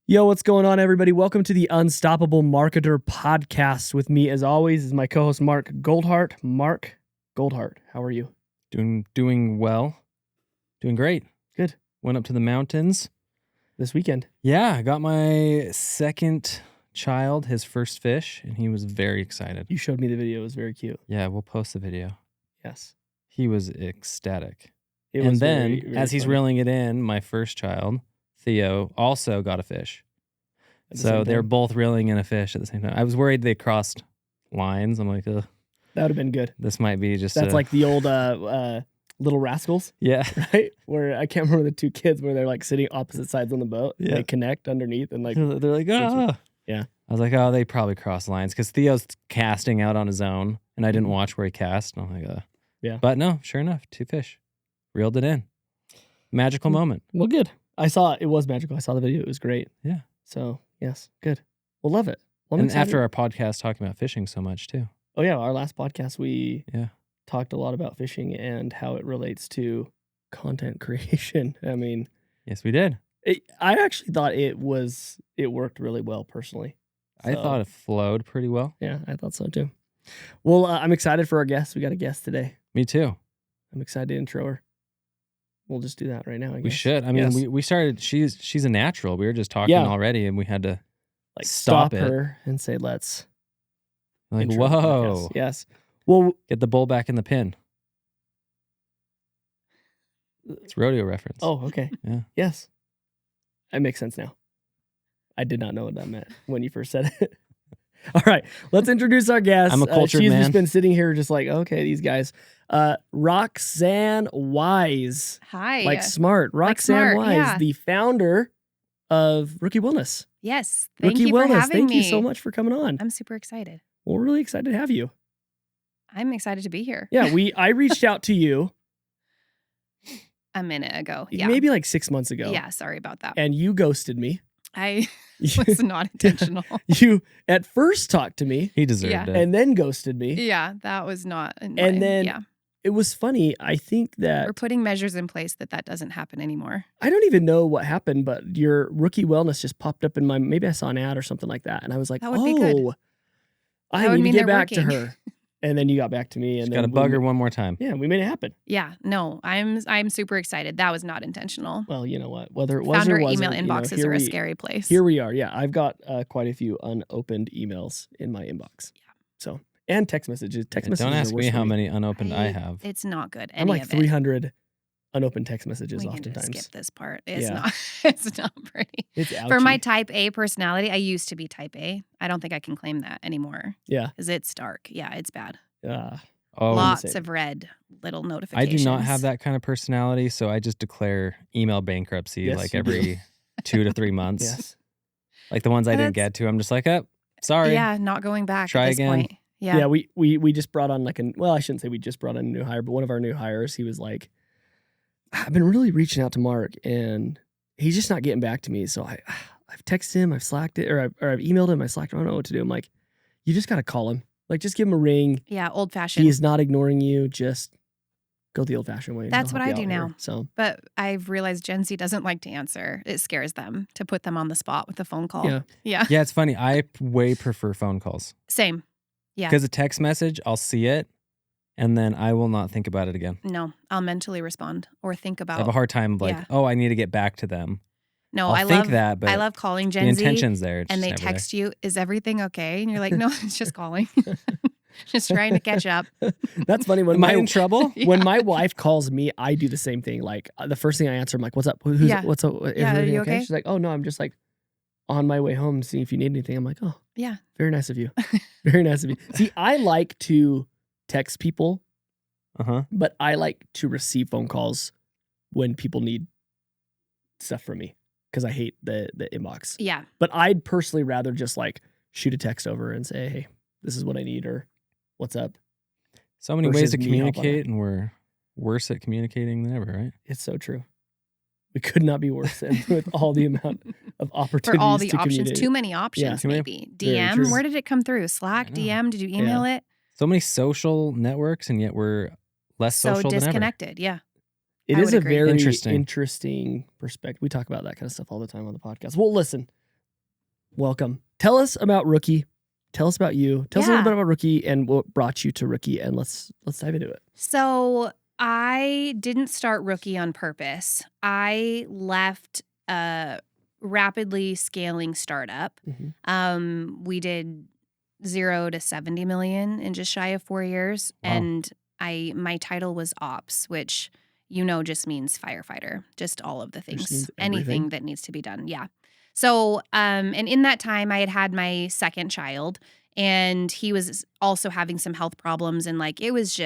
Yo, what's going on, everybody? Welcome to the Unstoppable Marketer podcast. With me, as always, is my co-host Mark Goldhart. Mark Goldhart, how are you? Doing well. Doing great. Good. Went up to the mountains this weekend. Yeah, I got my second child, his first fish, and he was very excited. You showed me the video. It was very cute. Yeah, we'll post the video. Yes. He was ecstatic. As he's fun. reeling it in, my first child, Theo, also got a fish. So they're both reeling in a fish at the same time. I was worried they crossed lines. I'm like, ugh. That would have been good. This might be just That's like the old Little Rascals. Yeah. Right? Where I can't remember the two kids where they're like sitting opposite sides on the boat. Yeah. They connect underneath and like... They're like, ah. Yeah. I was like, oh, they probably crossed lines because Theo's casting out on his own, and I didn't watch where he cast. And I'm like, yeah. But no, sure enough, two fish. Reeled it in. Magical moment. Well, good. I saw it. It was magical. I saw the video. It was great. Yeah. So, yes, good. We'll love it. Well, and after our podcast talking about fishing so much, too. Oh, yeah. Our last podcast, we talked a lot about fishing and how it relates to content creation. I mean... Yes, we did. I actually thought it worked really well, personally. So, I thought it flowed pretty well. Yeah, I thought so, too. Well, I'm excited for our guest. We got a guest today. Me, too. I'm excited to intro her. We'll just do that right now, I guess. We should. I mean, we started, she's a natural. We were just talking already, and we had to stop her and say, let's. Like, whoa. Yes. Well, get the bull back in the pin. It's rodeo reference. Oh, okay. Yeah. Yes. That makes sense now. I did not know what that meant when you first said it. All right, let's introduce our guest. I'm a cultured man. She's just been sitting here just like, okay, these guys. Roxanne Wise. Hi. Like smart. Roxanne Wise, the founder of Rookie Wellness. Yes. Thank you for having me. Thank you so much for coming on. I'm super excited. Well, we're really excited to have you. I'm excited to be here. Yeah, I reached out to you a minute ago. Yeah. Maybe like 6 months ago. Yeah, sorry about that. And you ghosted me. I was not intentional. You at first talked to me. He deserved it. And then ghosted me. Yeah, that was not. And then it was funny. I think that we're putting measures in place that doesn't happen anymore. I don't even know what happened, but your Rookie Wellness just popped up in maybe I saw an ad or something like that. And I was like, that would be good. I need to get back to her. And then you got back to me, and got to bug her one more time. Yeah, we made it happen. Yeah, no, I'm super excited. That was not intentional. Well, you know what? Whether it was Founder or wasn't, email inboxes are a scary place. Here we are. Yeah, I've got quite a few unopened emails in my inbox. Yeah. So and text messages. Messages. Don't ask me how many unopened I have. It's not good. I'm like 300 unopened text messages we oftentimes. Can just skip this part. It's not. It's not pretty. It's ouchy. For my type A personality, I used to be type A. I don't think I can claim that anymore. Yeah, because it's dark. Yeah, it's bad. Oh, lots of red little notifications. I do not have that kind of personality, so I just declare email bankruptcy like every 2 to 3 months. Yes. Like the ones I didn't get to, I'm just like, oh, sorry. Yeah, not going back. Try at this again. Point. Yeah. Yeah, we just brought on I shouldn't say we just brought on a new hire, but one of our new hires, he was like, I've been really reaching out to Mark, and he's just not getting back to me. So I've texted him, I've Slacked it, or I've emailed him, I Slacked him. I don't know what to do. I'm like, you just got to call him. Like, just give him a ring. Yeah, old fashioned. He is not ignoring you. Just go the old fashioned way. That's what I do now. So, but I've realized Gen Z doesn't like to answer. It scares them to put them on the spot with a phone call. Yeah. Yeah, it's funny. I way prefer phone calls. Same. Yeah. Because a text message, I'll see it, and then I will not think about it again. No, I'll mentally respond or think about. I have a hard time I need to get back to them. No, I love calling Gen Z. The intention's there. And they text you, is everything okay? And you're like, no, it's just calling. Just trying to catch up. That's funny. When Am I in trouble? When my wife calls me, I do the same thing. Like the first thing I answer, I'm like, what's up? What's up? Is everything okay? She's like, oh no, I'm just like on my way home to see if you need anything. I'm like, oh yeah. Very nice of you. Very nice of you. See, I like to text people, but I like to receive phone calls when people need stuff from me. Because I hate the inbox. Yeah. But I'd personally rather just like shoot a text over and say, hey, this is what I need, or what's up. So many ways to communicate, and we're worse at communicating than ever, right? It's so true. We could not be worse with all the amount of opportunities. For all the options. Too many options, maybe. DM, where did it come through? Slack, DM, did you email it? So many social networks, and yet we're less social than ever. So disconnected, yeah. It is a very interesting perspective. We talk about that kind of stuff all the time on the podcast. Well, listen, welcome. Tell us about Rookie. Tell us about you. Tell us a little bit about Rookie and what brought you to Rookie, and let's dive into it. So I didn't start Rookie on purpose. I left a rapidly scaling startup. We did 0 to 70 million in just shy of 4 years. Wow. And my title was ops, which just means firefighter, just all of the things, anything that needs to be done. Yeah. So, and in that time I had my second child, and he was also having some health problems, and like it was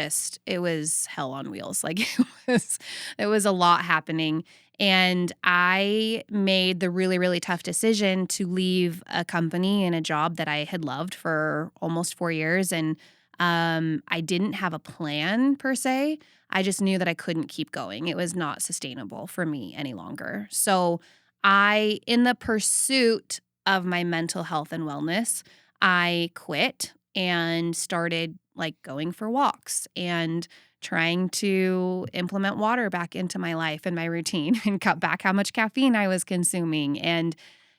hell on wheels. Like it was a lot happening. And I made the really, really tough decision to leave a company and a job that I had loved for almost 4 years. And I didn't have a plan per se. I just knew that I couldn't keep going. It was not sustainable for me any longer. So in the pursuit of my mental health and wellness, I quit and started like going for walks and trying to implement water back into my life and my routine and cut back how much caffeine I was consuming, and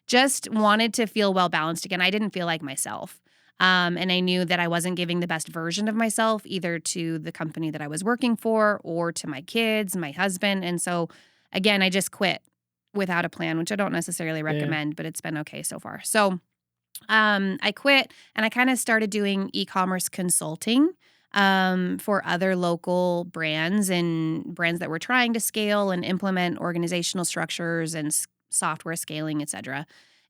just wanted to feel well balanced again. I didn't feel like myself. And I knew that I wasn't giving the best version of myself either to the company that I was working for or to my kids, my husband. And so again, I just quit without a plan, which I don't necessarily recommend, but it's been okay so far. So I quit and I kind of started doing e-commerce consulting for other local brands and brands that were trying to scale and implement organizational structures and software scaling, et cetera.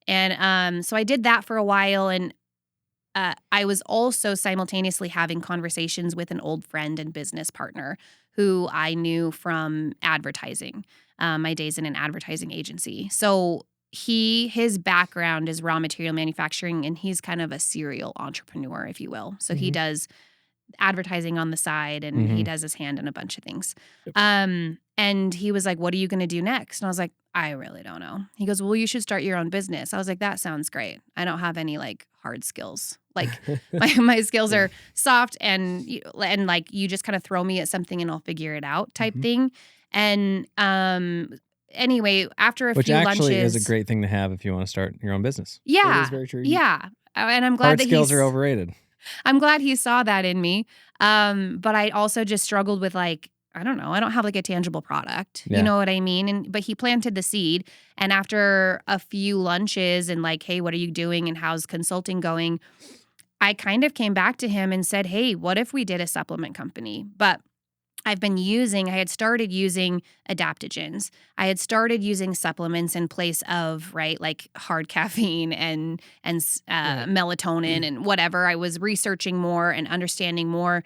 And so I did that for a while, and I was also simultaneously having conversations with an old friend and business partner who I knew from advertising, my days in an advertising agency. So his background is raw material manufacturing, and he's kind of a serial entrepreneur, if you will. So he does advertising on the side, and he does his hand in a bunch of things. And he was like, "What are you going to do next?" And I was like, "I really don't know." He goes, "Well, you should start your own business." I was like, "That sounds great. I don't have any like hard skills. Like my skills are soft and like you just kind of throw me at something and I'll figure it out type thing." And anyway, after a few lunches, which actually is a great thing to have if you want to start your own business. Yeah, it is very true. Yeah, and I'm glad hard that skills are overrated. I'm glad he saw that in me. But I also just struggled with like, I don't know, I don't have like a tangible product. Yeah. You know what I mean? But he planted the seed. And after a few lunches and like, "Hey, what are you doing and how's consulting going?" I kind of came back to him and said, "Hey, what if we did a supplement company?" But I had started using adaptogens. I had started using supplements in place of, like hard caffeine and melatonin and whatever. I was researching more and understanding more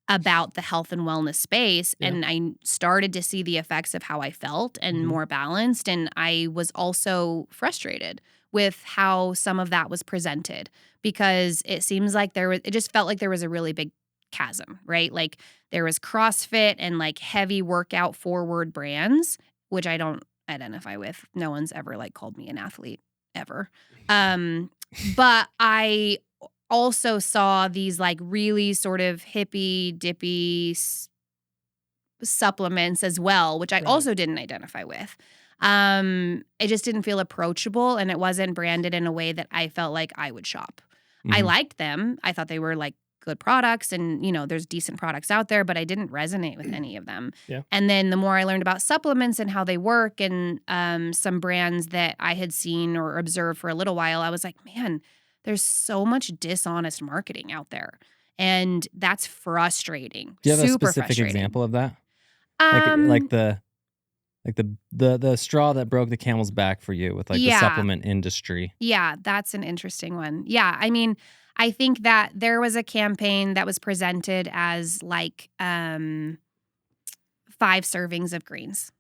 about the health and wellness space. Yeah. And I started to see the effects of how I felt and more balanced. And I was also frustrated with how some of that was presented, because it seems like it just felt like there was a really big chasm, right? Like there was CrossFit and like heavy workout forward brands, which I don't identify with. No one's ever like called me an athlete ever. But I also saw these like really sort of hippy dippy supplements as well, which I also didn't identify with. It just didn't feel approachable, and it wasn't branded in a way that I felt like I would shop. I liked them. I thought they were like good products, and there's decent products out there, but I didn't resonate with any of them. Yeah. And then the more I learned about supplements and how they work, and some brands that I had seen or observed for a little while, I was like, man, there's so much dishonest marketing out there, and that's frustrating. Do you have Super a specific frustrating. example of that? Like the straw that broke the camel's back for you with like the supplement industry. Yeah, that's an interesting one. Yeah, I mean, I think that there was a campaign that was presented as like 5 servings of greens.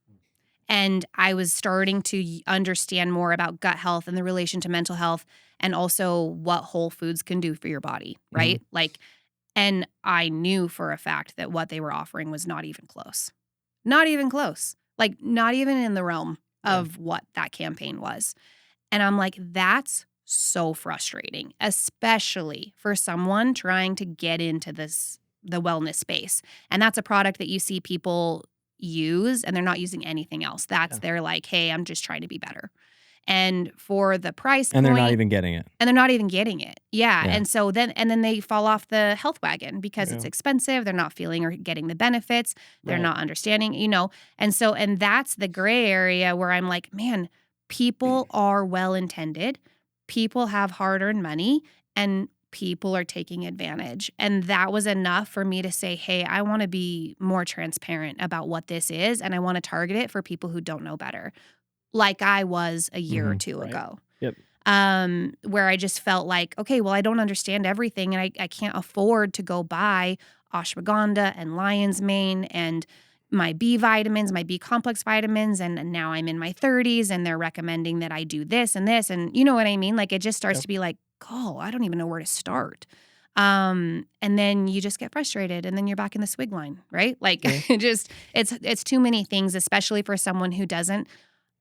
And I was starting to understand more about gut health and the relation to mental health, and also what whole foods can do for your body, right? And I knew for a fact that what they were offering was not even close. Not even close. Like not even in the realm of what that campaign was. And I'm like, that's so frustrating, especially for someone trying to get into the wellness space. And that's a product that you see people use and they're not using anything else. That's their like, hey, I'm just trying to be better. And for the price And point, they're not even getting it. and they're not even getting it. Yeah. Yeah. And so then they fall off the health wagon because it's expensive. They're not feeling or getting the benefits. They're not understanding, and that's the gray area where I'm like, man, people are well-intended. People have hard-earned money and people are taking advantage. And that was enough for me to say, hey, I want to be more transparent about what this is. And I want to target it for people who don't know better, like I was a year or two ago. Yep. Where I just felt like, okay, well, I don't understand everything and I can't afford to go buy ashwagandha and lion's mane and my B vitamins, my B complex vitamins. And now I'm in my 30s and they're recommending that I do this and this. And you know what I mean? Like it just starts to be like, oh, I don't even know where to start. And then you just get frustrated and then you're back in the swig line, right? Like it's too many things, especially for someone who doesn't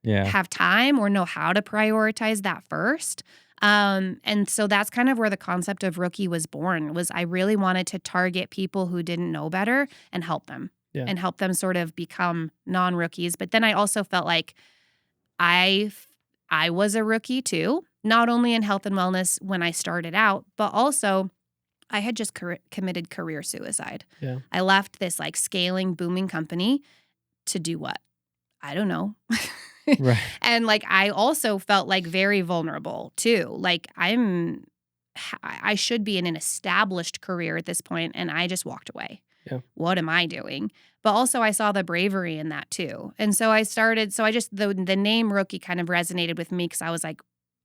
have time or know how to prioritize that first. And so that's kind of where the concept of rookie was born, was I really wanted to target people who didn't know better and help them and help them sort of become non-rookies. But then I also felt like I was a rookie too, not only in health and wellness when I started out, but also I had just committed career suicide. Yeah. I left this like scaling, booming company to do what? I don't know. Right. And like I also felt like very vulnerable too. Like I should be in an established career at this point, and I just walked away. Yeah. What am I doing? But also I saw the bravery in that too. And so the name rookie kind of resonated with me because I was like,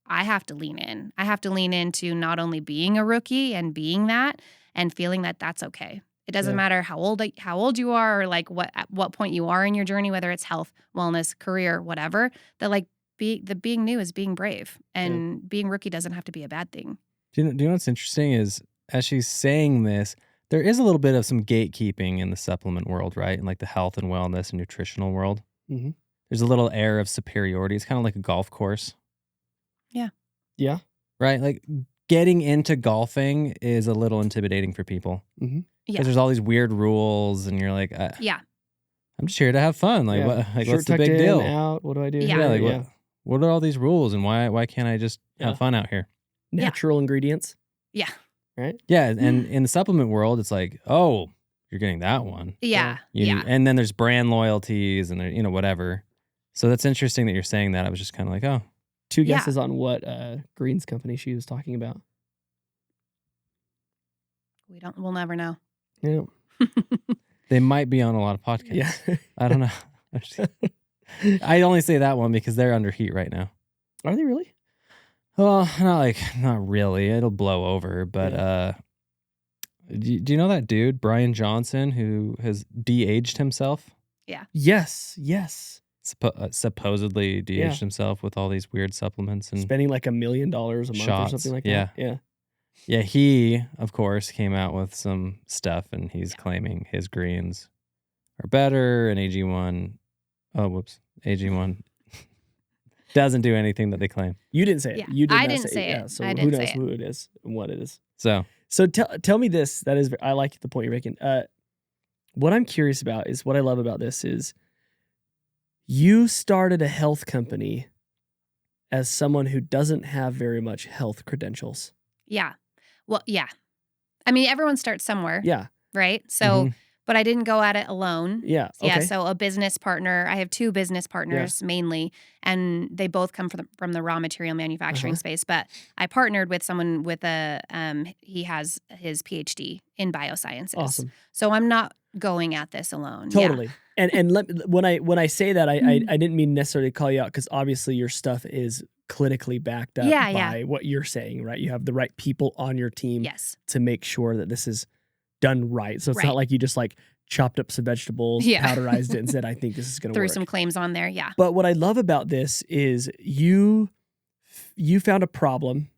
I have to lean in. I have to lean into not only being a rookie and being that and feeling that that's okay. It doesn't matter how old you are or like at what point you are in your journey, whether it's health, wellness, career, whatever, that like being new is being brave, and being rookie doesn't have to be a bad thing. Do you know what's interesting is as she's saying this, there is a little bit of some gatekeeping in the supplement world, right? In like the health and wellness and nutritional world. Mm-hmm. There's a little air of superiority. It's kind of like a golf course. Yeah. Yeah. Right? Like getting into golfing is a little intimidating for people. Mm-hmm. Because there's all these weird rules and you're like, I'm just here to have fun. Like, what's the big deal? Out. What do I do? Yeah. Here? What are all these rules and why can't I just have fun out here? Natural ingredients. Yeah. Right? Yeah. And in the supplement world, it's like, oh, you're getting that one. Yeah. And then there's brand loyalties and there, whatever. So that's interesting that you're saying that. I was just kind of like, oh. 2 guesses on what greens company she was talking about. We'll never know. Yeah. They might be on a lot of podcasts. Yeah. I don't know. I only say that one because they're under heat right now. Are they really? Well, not really. It'll blow over. But do you know that dude, Brian Johnson, who has de-aged himself? Yeah. Yes. Supposedly de-aged himself with all these weird supplements and spending like $1 million a month shots. Or something like that. Yeah. He, of course, came out with some stuff and he's claiming his greens are better and AG1 doesn't do anything that they claim. You didn't say it. Yeah. You did I not didn't say say it. it. Yeah, so I who didn't knows say it. who it is and what it is. So tell me this. That is, I like the point you're making. What I'm curious about is what I love about this is you started a health company as someone who doesn't have very much health credentials. Yeah. Well, yeah. I mean, everyone starts somewhere. Yeah. Right. So, but I didn't go at it alone. Yeah. Okay. Yeah. So a business partner, I have 2 business partners mainly, and they both come from the raw material manufacturing space. But I partnered with someone with he has his PhD in biosciences. Awesome. So I'm not going at this alone. Totally. Yeah. And when I say that, I didn't mean necessarily to call you out because obviously your stuff is clinically backed up by what you're saying, right? You have the right people on your team to make sure that this is done right. So it's not like you just like chopped up some vegetables, powderized it and said, I think this is going to work. Threw some claims on there. Yeah. But what I love about this is you found a problem.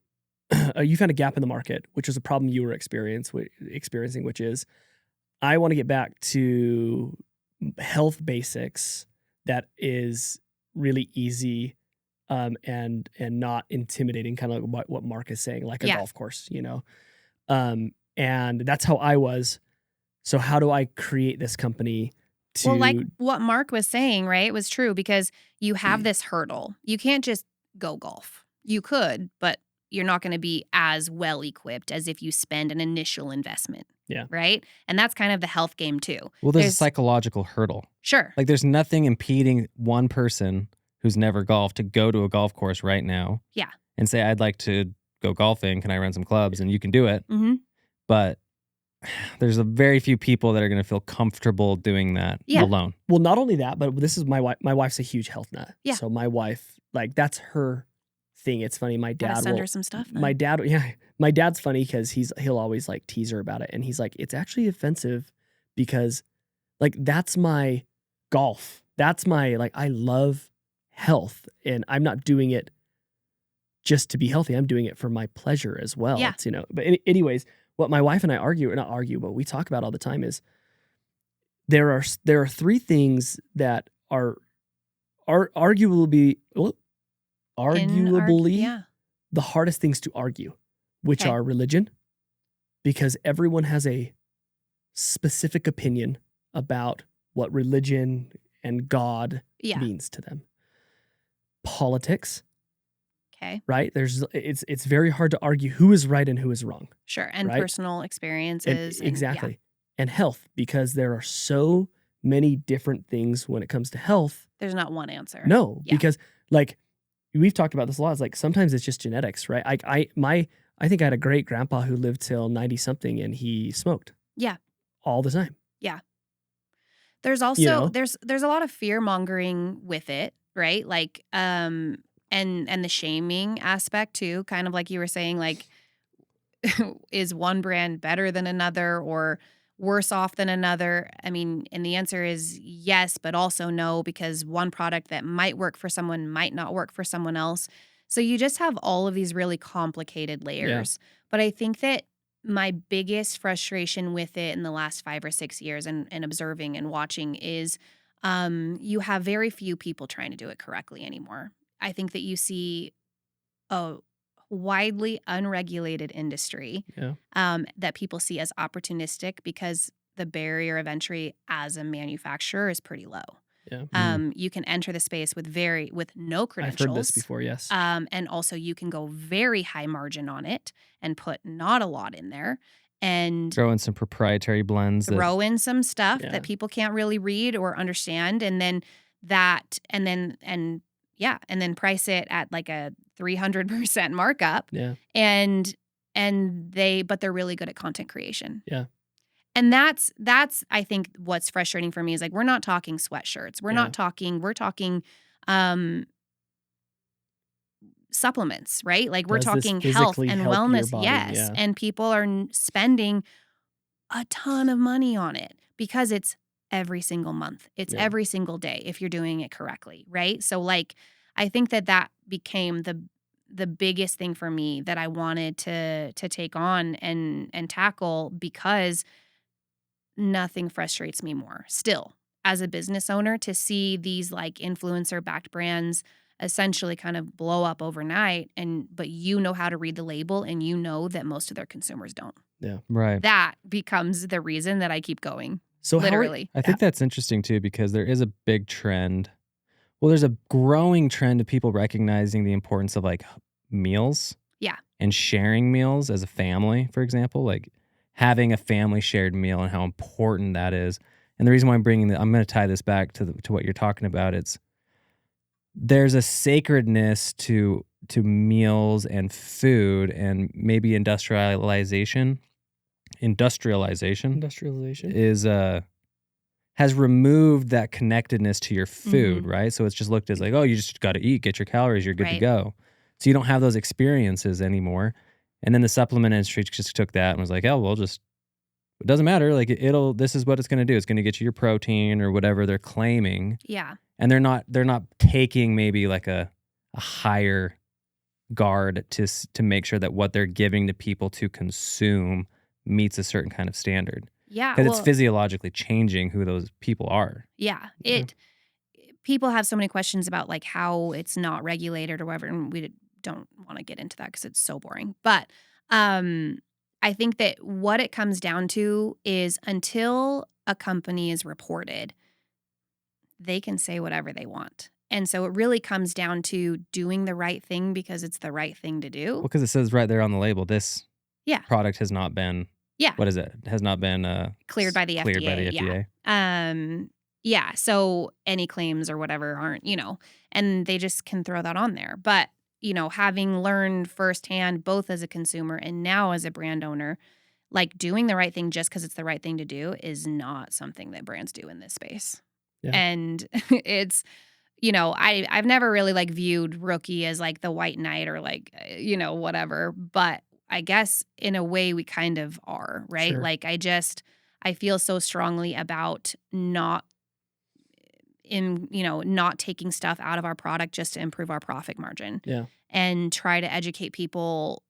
You found a gap in the market, which was a problem you were experiencing, which is I want to get back to health basics that is really easy and not intimidating, kind of like what Mark is saying, like a golf course, and that's how I was. So how do I create this company to... Well, like what Mark was saying, right, was true because you have this hurdle. You can't just go golf. You could, but you're not going to be as well equipped as if you spend an initial investment. Yeah. Right? And that's kind of the health game too. Well, there's a psychological hurdle. Sure. Like there's nothing impeding one person who's never golfed to go to a golf course right now. Yeah. And say, I'd like to go golfing. Can I rent some clubs? And you can do it. Mm-hmm. But there's a very few people that are going to feel comfortable doing that alone. Well, not only that, but this is my wife. My wife's a huge health nut. Yeah. So my wife, like, that's her thing. It's funny. My dad send her some stuff. Then. My dad's funny because he'll always like tease her about it, and he's like, it's actually offensive because, like, that's my golf. That's my like. I love health, and I'm not doing it just to be healthy. I'm doing it for my pleasure as well. Yeah. It's, but anyways, what my wife and I but we talk about all the time is there are three things that are arguably the hardest things to argue, which are religion, because everyone has a specific opinion about what religion and God means to them. Politics. Okay. Right? It's very hard to argue who is right and who is wrong. Sure. And personal experiences. Exactly. And health, because there are so many different things when it comes to health. There's not one answer. No, because like we've talked about this a lot. It's like sometimes it's just genetics, right? I think I had a great grandpa who lived till 90 something and he smoked. Yeah. All the time. Yeah. There's also there's a lot of fear mongering with it, right? Like and the shaming aspect too, kind of like you were saying, like is one brand better than another or worse off than another? I mean, and the answer is yes, but also no, because one product that might work for someone might not work for someone else. So you just have all of these really complicated layers. Yeah. But I think that my biggest frustration with it in the last 5 or 6 years and observing and watching is you have very few people trying to do it correctly anymore. I think that you see a widely unregulated industry that people see as opportunistic because the barrier of entry as a manufacturer is pretty low. Yeah. You can enter the space with no credentials. I've heard this before, yes. And also you can go very high margin on it and put not a lot in there. And throw in some proprietary blends. Throw in some stuff that people can't really read or understand. And then price it at like a 300% markup. Yeah. But they're really good at content creation. Yeah. And that's I think what's frustrating for me is like we're not talking sweatshirts. We're talking supplements, right? Like we're talking health and wellness. Yes. Yeah. And people are spending a ton of money on it because it's every single month. It's every single day if you're doing it correctly, right? So like I think that became the biggest thing for me that I wanted to take on and tackle because nothing frustrates me more still as a business owner to see these like influencer backed brands essentially kind of blow up overnight but you know how to read the label and you know that most of their consumers don't. Yeah. Right. That becomes the reason that I keep going. So literally. I think that's interesting too because there is a big trend. Well, there's a growing trend of people recognizing the importance of like meals. Yeah. And sharing meals as a family, for example, like having a family shared meal and how important that is. And the reason why I'm going to tie this back to what you're talking about. There's a sacredness to meals and food and maybe industrialization is has removed that connectedness to your food, right? So it's just looked as like, oh, you just got to eat, get your calories, you're good to go. So you don't have those experiences anymore. And then the supplement industry just took that and was like, oh, well, it doesn't matter. Like this is what it's going to do. It's going to get you your protein or whatever they're claiming. Yeah. And they're not taking maybe like a higher guard to make sure that what they're giving to people to consume meets a certain kind of standard. Yeah. Because it's physiologically changing who those people are. Yeah. People have so many questions about like how it's not regulated or whatever, and we don't want to get into that because it's so boring. But I think that what it comes down to is until a company is reported, they can say whatever they want. And so it really comes down to doing the right thing because it's the right thing to do. Well, because it says right there on the label, this Yeah. product has not been, Yeah. what is it? Has not been cleared by the cleared by the FDA. FDA. Yeah. So any claims or whatever aren't, and they just can throw that on there. But, having learned firsthand, both as a consumer and now as a brand owner, like doing the right thing just because it's the right thing to do is not something that brands do in this space. Yeah. And it's, I've never really like viewed Rookie as like the white knight or like, whatever. But I guess in a way we kind of are, right? Sure. Like I feel so strongly about not taking stuff out of our product just to improve our profit margin. Yeah. And try to educate people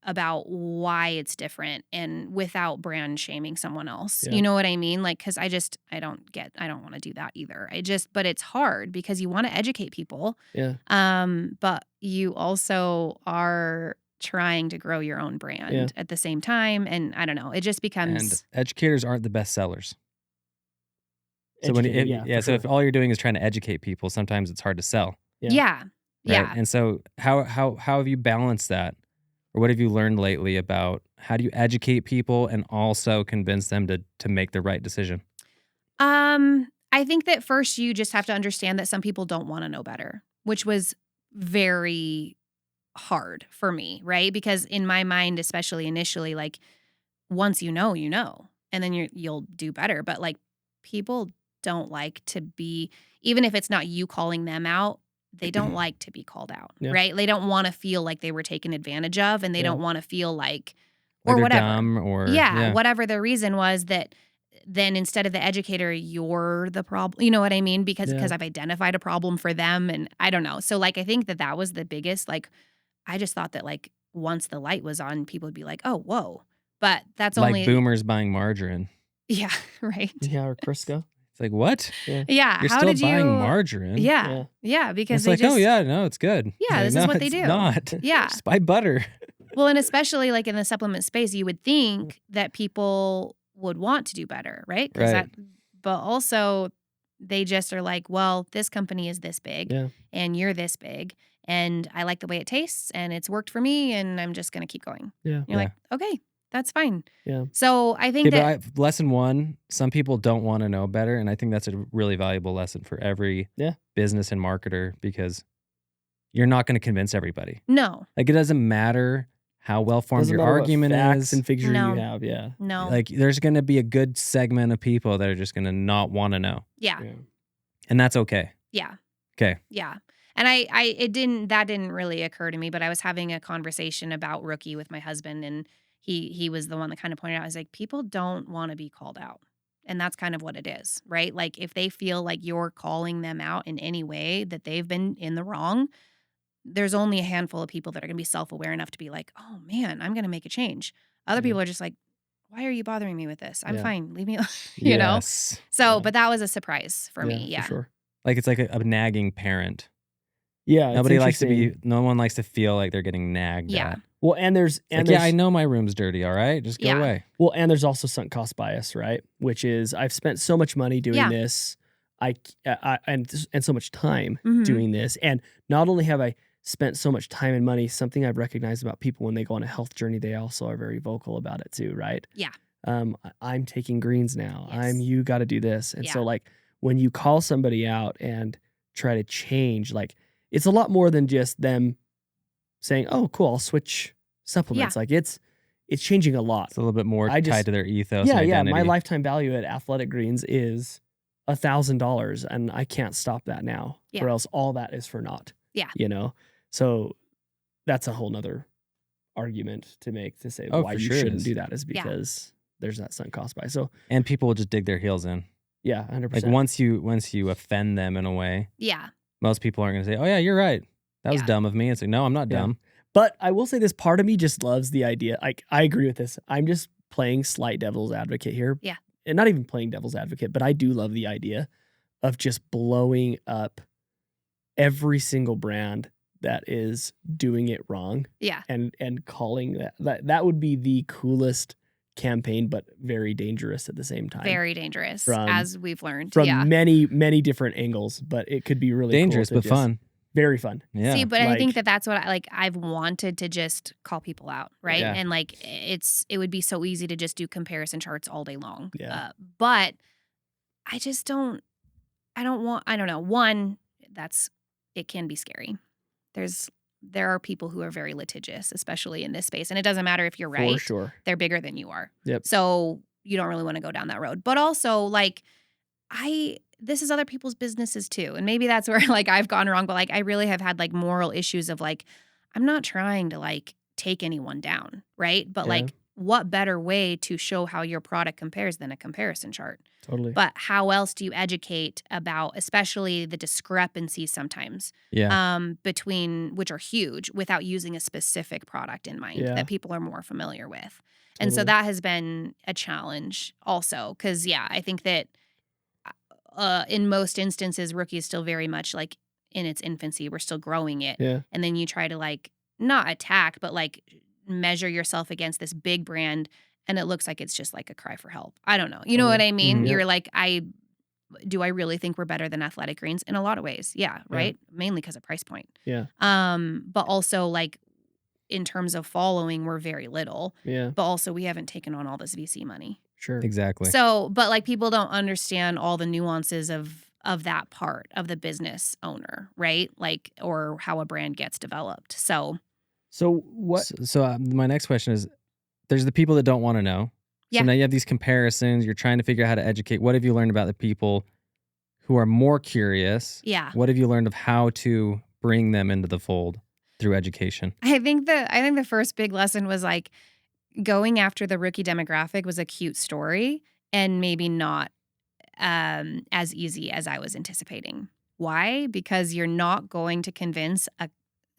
about why it's different and without brand shaming someone else. Yeah. You know what I mean? Like, cause I don't want to do that either. But it's hard because you want to educate people. Yeah. But you also are trying to grow your own brand at the same time. And I don't know, it just becomes. And educators aren't the best sellers. So so if all you're doing is trying to educate people, sometimes it's hard to sell. Yeah. Right? And so how have you balanced that? Or what have you learned lately about how do you educate people and also convince them to make the right decision? I think that first you just have to understand that some people don't want to know better, which was very hard for me, right? Because in my mind, especially initially, like once you know, and then you'll do better. But like people don't like to be, even if it's not you calling them out, they don't like to be called out, right? They don't want to feel like they were taken advantage of, and they don't want to feel like or whatever. Dumb or whatever the reason was that then instead of the educator, you're the problem. You know what I mean? Because I've identified a problem for them, and I don't know. So like I think that was the biggest. Like I just thought that like once the light was on, people would be like, oh, whoa. But that's like only boomers buying margarine. Yeah, right. Yeah, or Crisco. It's like, what? Yeah. You're how still did you buying margarine. Yeah, because it's they like, oh yeah, no, it's good. Yeah, like, this is what they do. Not. Yeah. Just buy butter. Well, and especially like in the supplement space, you would think that people would want to do better, right? Right. But also they just are like, well, this company is this big and you're this big and I like the way it tastes and it's worked for me and I'm just going to keep going. Yeah. You're like, okay, that's fine. Yeah. So I think lesson one, some people don't want to know better. And I think that's a really valuable lesson for every business and marketer because you're not going to convince everybody. No. Like it doesn't matter how well-formed your argument is is. And figure you have, No. Like there's going to be a good segment of people that are just going to not want to know. Yeah. And that's okay. Yeah. Okay. Yeah. And that didn't really occur to me, but I was having a conversation about Rookie with my husband and he was the one that kind of pointed out, I was like, people don't want to be called out. And that's kind of what it is, right? Like if they feel like you're calling them out in any way that they've been in the wrong, there's only a handful of people that are going to be self-aware enough to be like, oh man, I'm going to make a change. Other people are just like, why are you bothering me with this? I'm fine. Leave me alone, you know? So, but that was a surprise for me. Yeah. For sure. Like it's like a nagging parent. Yeah. No one likes to feel like they're getting nagged at. Well, and I know my room's dirty. All right. Just go away. Well, and there's also sunk cost bias, right? Which is I've spent so much money doing this. And so much time doing this. And not only have I spent so much time and money, something I've recognized about people when they go on a health journey, they also are very vocal about it too, right? Yeah. I'm taking greens now. Yes. You got to do this. And so like when you call somebody out and try to change, like it's a lot more than just them saying, oh, cool, I'll switch supplements. Like it's changing a lot. It's a little bit more tied to their ethos and identity. My lifetime value at Athletic Greens is $1,000 and I can't stop that now or else all that is for naught. Yeah. You know? So that's a whole nother argument to make to say why you shouldn't do that is because there's that sunk cost bias. So and people will just dig their heels in. Yeah, 100%. Like once you offend them in a way. Yeah. Most people aren't going to say, "Oh yeah, you're right. That was dumb of me." It's like, "No, I'm not dumb." But I will say this part of me just loves the idea. Like I agree with this. I'm just playing slight devil's advocate here. Yeah. And not even playing devil's advocate, but I do love the idea of just blowing up every single brand that is doing it wrong. Yeah. And calling that would be the coolest campaign, but very dangerous at the same time. Very dangerous, From- as we've learned. From Yeah. many, many different angles, but it could be really dangerous cool to but fun. Very fun. Yeah. See, but I think Like- that's what I've wanted to just call people out, right? Yeah. And like it would be so easy to just do comparison charts all day long. Yeah. But I just don't know. One, it can be scary. There are people who are very litigious, especially in this space. And it doesn't matter if you're right. For sure. They're bigger than you are. Yep. So you don't really want to go down that road. But also, like, this is other people's businesses too. And maybe that's where like I've gone wrong. But like I really have had like moral issues of like, I'm not trying to like take anyone down, right? But Yeah. like, what better way to show how your product compares than a comparison chart? Totally. But how else do you educate about, especially the discrepancies sometimes Yeah. between, which are huge, without using a specific product in mind Yeah. that people are more familiar with? And so Totally. that has been a challenge also. Because, yeah, I think that in most instances, Rookie is still very much like in its infancy. We're still growing it. Yeah. And then you try to like, not attack, but like measure yourself against this big brand. And it looks like it's just like a cry for help. I don't know. You know what I mean? Mhm. You're like, do I really think we're better than Athletic Greens? In a lot of ways. Yeah. Right. Mainly because of price point. Yeah. But also like in terms of following, we're very little, Yeah. but also we haven't taken on all this VC money. Sure. Exactly. So, but like people don't understand all the nuances of that part of the business owner, right? Like, or how a brand gets developed. So what? So my next question is, there's the people that don't want to know. Yeah. So now you have these comparisons. You're trying to figure out how to educate. What have you learned about the people who are more curious? yeah. What have you learned of how to bring them into the fold through education? I think the first big lesson was like going after the rookie demographic was a cute story and maybe not as easy as I was anticipating. Why? Because you're not going to convince a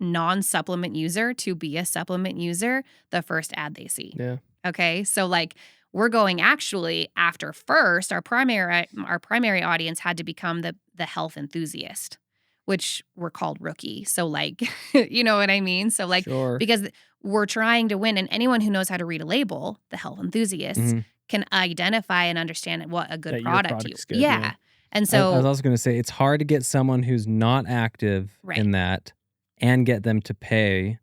non-supplement user to be a supplement user the first ad they see. Yeah. Okay? So like we're going actually after first our primary audience had to become the health enthusiast, which were called rookie. So like you know what I mean? So like Sure. because we're trying to win, and anyone who knows how to read a label, the health enthusiasts, Mhm. can identify and understand what a good That your product product's you. good, Yeah. yeah. And I so was also going to say, it's hard to get someone who's not active Right. in that and get them to pay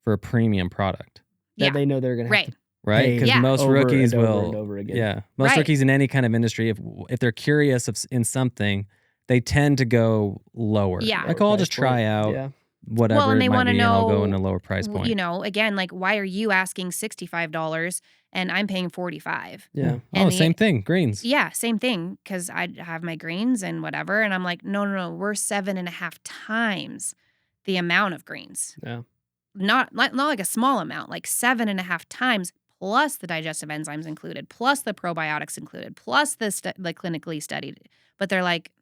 for a premium product, That yeah. they know they're going to have Right. to right? pay Because Yeah. most over rookies and over will, and over again. yeah, most Right. rookies in any kind of industry, if they're curious in something, they tend to go lower. Yeah. Like, Lower oh, I'll price just try point. out Yeah. whatever Well, and it they might wanna be, and I'll go in know, a lower price point. You know, again, like why are you asking $65 and I'm paying $45? Yeah. Oh, And same thing. Greens. Yeah, same thing. Because I have my greens and whatever, and I'm like, no, we're 7.5 times the amount of greens. Yeah. Not like a small amount, like 7.5 times, plus the digestive enzymes included, plus the probiotics included, plus the clinically studied. But they're like,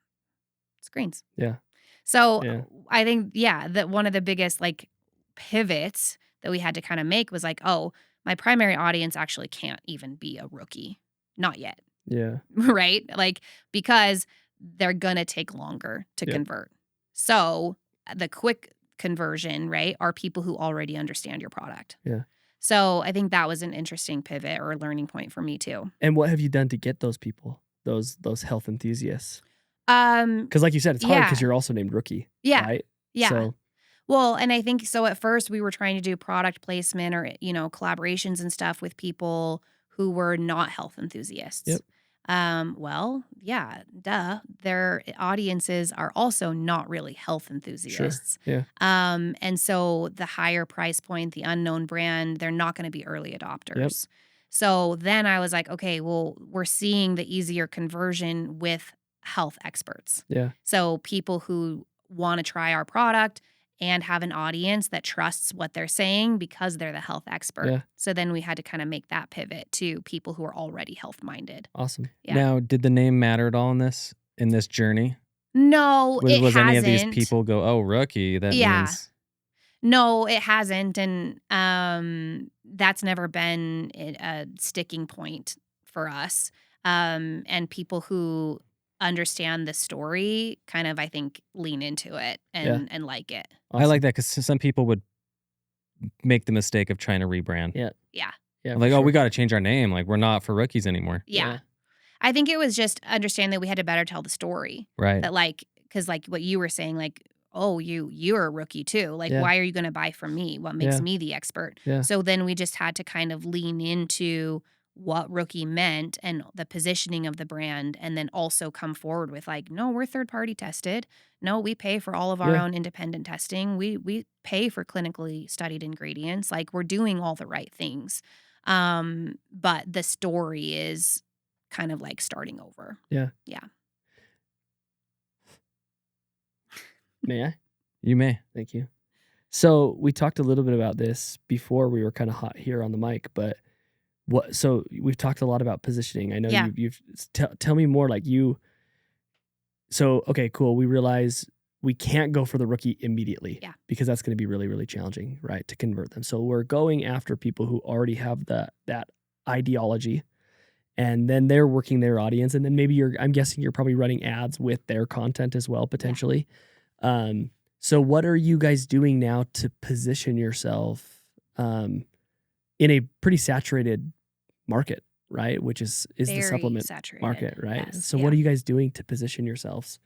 it's greens. Yeah. So Yeah. I think, that one of the biggest like pivots that we had to kind of make was like, oh, my primary audience actually can't even be a rookie. Not yet. Yeah. Right? Like, because they're going to take longer to Yep. convert. So the quick conversion, right, are people who already understand your product. Yeah. So I think that was an interesting pivot or learning point for me too. And what have you done to get those people, those health enthusiasts? Um, Because like you said, it's hard Yeah. because you're also named Rookie. yeah, Right? yeah. So, Well, and I think so at first we were trying to do product placement or, collaborations and stuff with people who were not health enthusiasts. Yep. Well, yeah, duh. Their audiences are also not really health enthusiasts. Yeah. And so the higher price point, the unknown brand, they're not going to be early adopters. So then I was like, okay, well, we're seeing the easier conversion with health experts. Yeah. So people who want to try our product and have an audience that trusts what they're saying because they're the health expert. Yeah. So then we had to kind of make that pivot to people who are already health minded. Awesome. Yeah. Now, did the name matter at all in this journey? No, it Was hasn't. any of these people go, oh, rookie? That Yeah. means No, it hasn't. And that's never been a sticking point for us. And people who understand the story kind of, I think, lean into it and like it. I like that because some people would make the mistake of trying to rebrand. Yeah. Yeah. Yeah. Like, for oh, we sure. got to change our name. Like, we're not for rookies anymore. Yeah. I think it was just understanding that we had to better tell the story. Right. That like, because like what you were saying, like, oh, you're a rookie too. Like, Yeah. why are you going to buy from me? What makes Yeah. me the expert? Yeah. So then we just had to kind of lean into what rookie meant and the positioning of the brand, and then also come forward with like, no, we're third party tested. No, we pay for all of our Yeah. own independent testing. We pay for clinically studied ingredients. Like, we're doing all the right things. But the story is kind of like starting over. Yeah. Yeah. May I? You may. Thank you. So we talked a little bit about this before we were kind of hot here on the mic, but so we've talked a lot about positioning. I know Yeah. you've tell me more, like you. So, okay, cool. We realize we can't go for the rookie immediately. Yeah. Because that's going to be really, really challenging, right, to convert them. So we're going after people who already have that ideology, and then they're working their audience, and then maybe I'm guessing you're probably running ads with their content as well, potentially. So what are you guys doing now to position yourself in a pretty saturated market, right? Which is the Very supplement saturated market, right? Yes. So Yeah. what are you guys doing to position yourselves?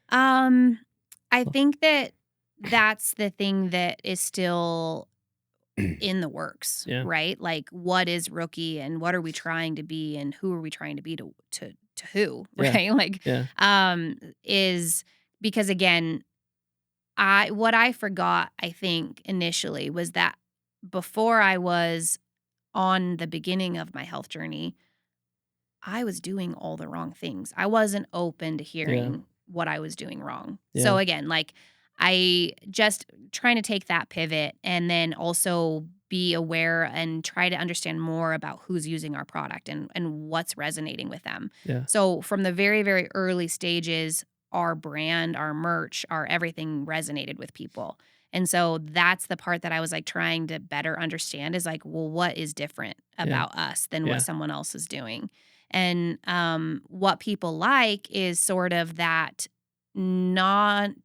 I think that's the thing that is still in the works, Yeah. right? Like, what is rookie and what are we trying to be and who are we trying to be to who, Yeah. right? Like, Yeah. is because again, what I forgot, I think initially, was that before I was on the beginning of my health journey, I was doing all the wrong things. I wasn't open to hearing what I was doing wrong. So Yeah. again, like, I just trying to take that pivot and then also be aware and try to understand more about who's using our product and what's resonating with them. Yeah. So from the very, very early stages, our brand, our merch, our everything resonated with people. And so that's the part that I was like trying to better understand is like, well, what is different about us than Yeah. what someone else is doing? And what people like is sort of that not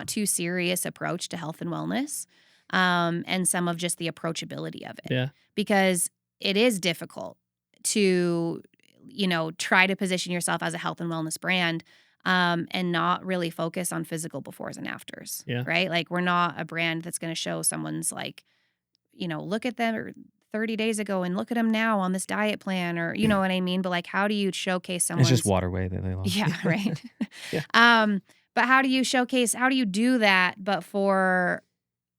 too serious approach to health and wellness, and some of just the approachability of it. Yeah. Because it is difficult to, try to position yourself as a health and wellness brand, and not really focus on physical befores and afters. Yeah. Right? Like, we're not a brand that's going to show someone's like, look at them 30 days ago and look at them now on this diet plan, or you know what I mean? But like, how do you showcase someone's... It's just water weight that they lost. Yeah, right. Yeah. But how do you do that, but for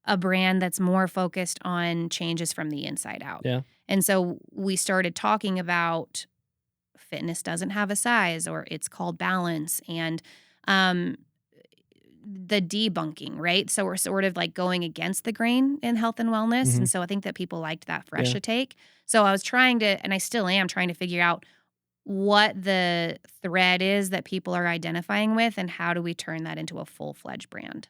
a brand that's more focused on changes from the inside out? Yeah. And so we started talking about fitness doesn't have a size, or it's called balance, and the debunking, right? So we're sort of like going against the grain in health and wellness. Mhm. And so I think that people liked that fresh take. So I was trying to, and I still am trying to figure out what the thread is that people are identifying with and how do we turn that into a full-fledged brand,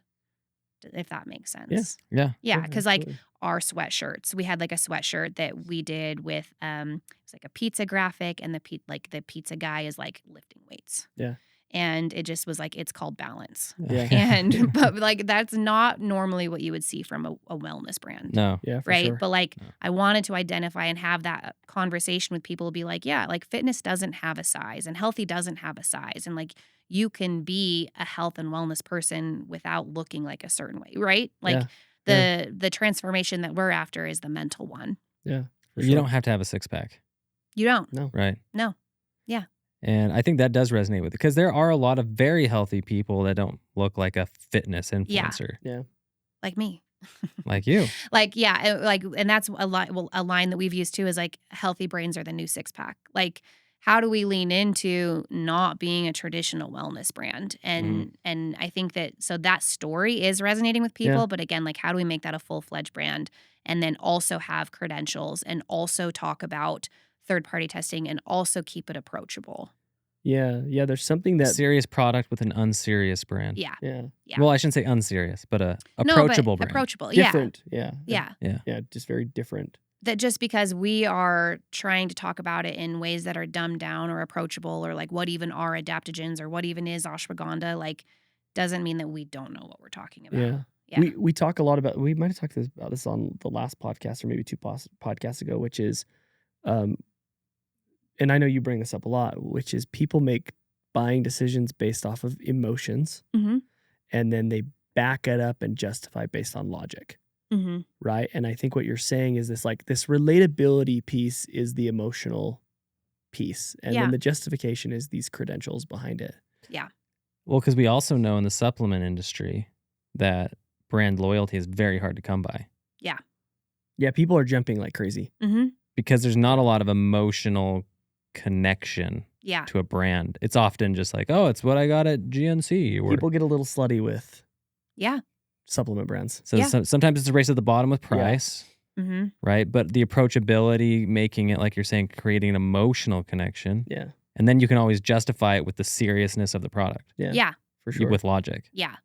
if that makes sense. Yeah. Yeah, because like absolutely. our sweatshirts, we had like a sweatshirt that we did with it's like a pizza graphic, and the pizza guy is like lifting weights. Yeah. And it just was like, it's called balance. Yeah. And but like, that's not normally what you would see from a wellness brand. No. Yeah, for Right. sure. But like, No. I wanted to identify and have that conversation with people, be like, yeah, like fitness doesn't have a size and healthy doesn't have a size. And like, you can be a health and wellness person without looking like a certain way. Right. Like the transformation that we're after is the mental one. Yeah. For You don't have to have a six pack, You don't. No. right? No. Yeah. And I think that does resonate with it because there are a lot of very healthy people that don't look like a fitness influencer, Yeah. Like me. like you. Like, yeah, like, and that's a line that we've used too is like, healthy brains are the new six pack. Like, how do we lean into not being a traditional wellness brand? And I think that, so that story is resonating with people, Yeah. but again, like, how do we make that a full-fledged brand and then also have credentials and also talk about third-party testing and also keep it approachable? Yeah. Yeah. There's something that. Serious product with an unserious brand. Yeah. Yeah. Yeah. Well, I shouldn't say unserious, but a No, but approachable brand. approachable. Yeah. Different. Yeah. Yeah. Yeah. Just very different. That just because we are trying to talk about it in ways that are dumbed down or approachable, or like what even are adaptogens or what even is ashwagandha, like, doesn't mean that we don't know what we're talking about. Yeah. Yeah. We talk a lot about, we might have talked about this on the last podcast or maybe two podcasts ago, which is and I know you bring this up a lot, which is people make buying decisions based off of emotions, Mm-hmm. and then they back it up and justify based on logic. Mm-hmm. Right. And I think what you're saying is this relatability piece is the emotional piece. And then the justification is these credentials behind it. Yeah. Well, because we also know in the supplement industry that brand loyalty is very hard to come by. Yeah. Yeah. People are jumping like crazy. Mm-hmm. Because there's not a lot of emotional connection to a brand. It's often just like, oh, it's what I got at GNC. Or, people get a little slutty with yeah. supplement brands. So sometimes it's a race at the bottom with price, mm-hmm. right? But the approachability, making it, like you're saying, creating an emotional connection. Yeah. And then you can always justify it with the seriousness of the product. Yeah. Yeah. For sure. With logic. Yeah.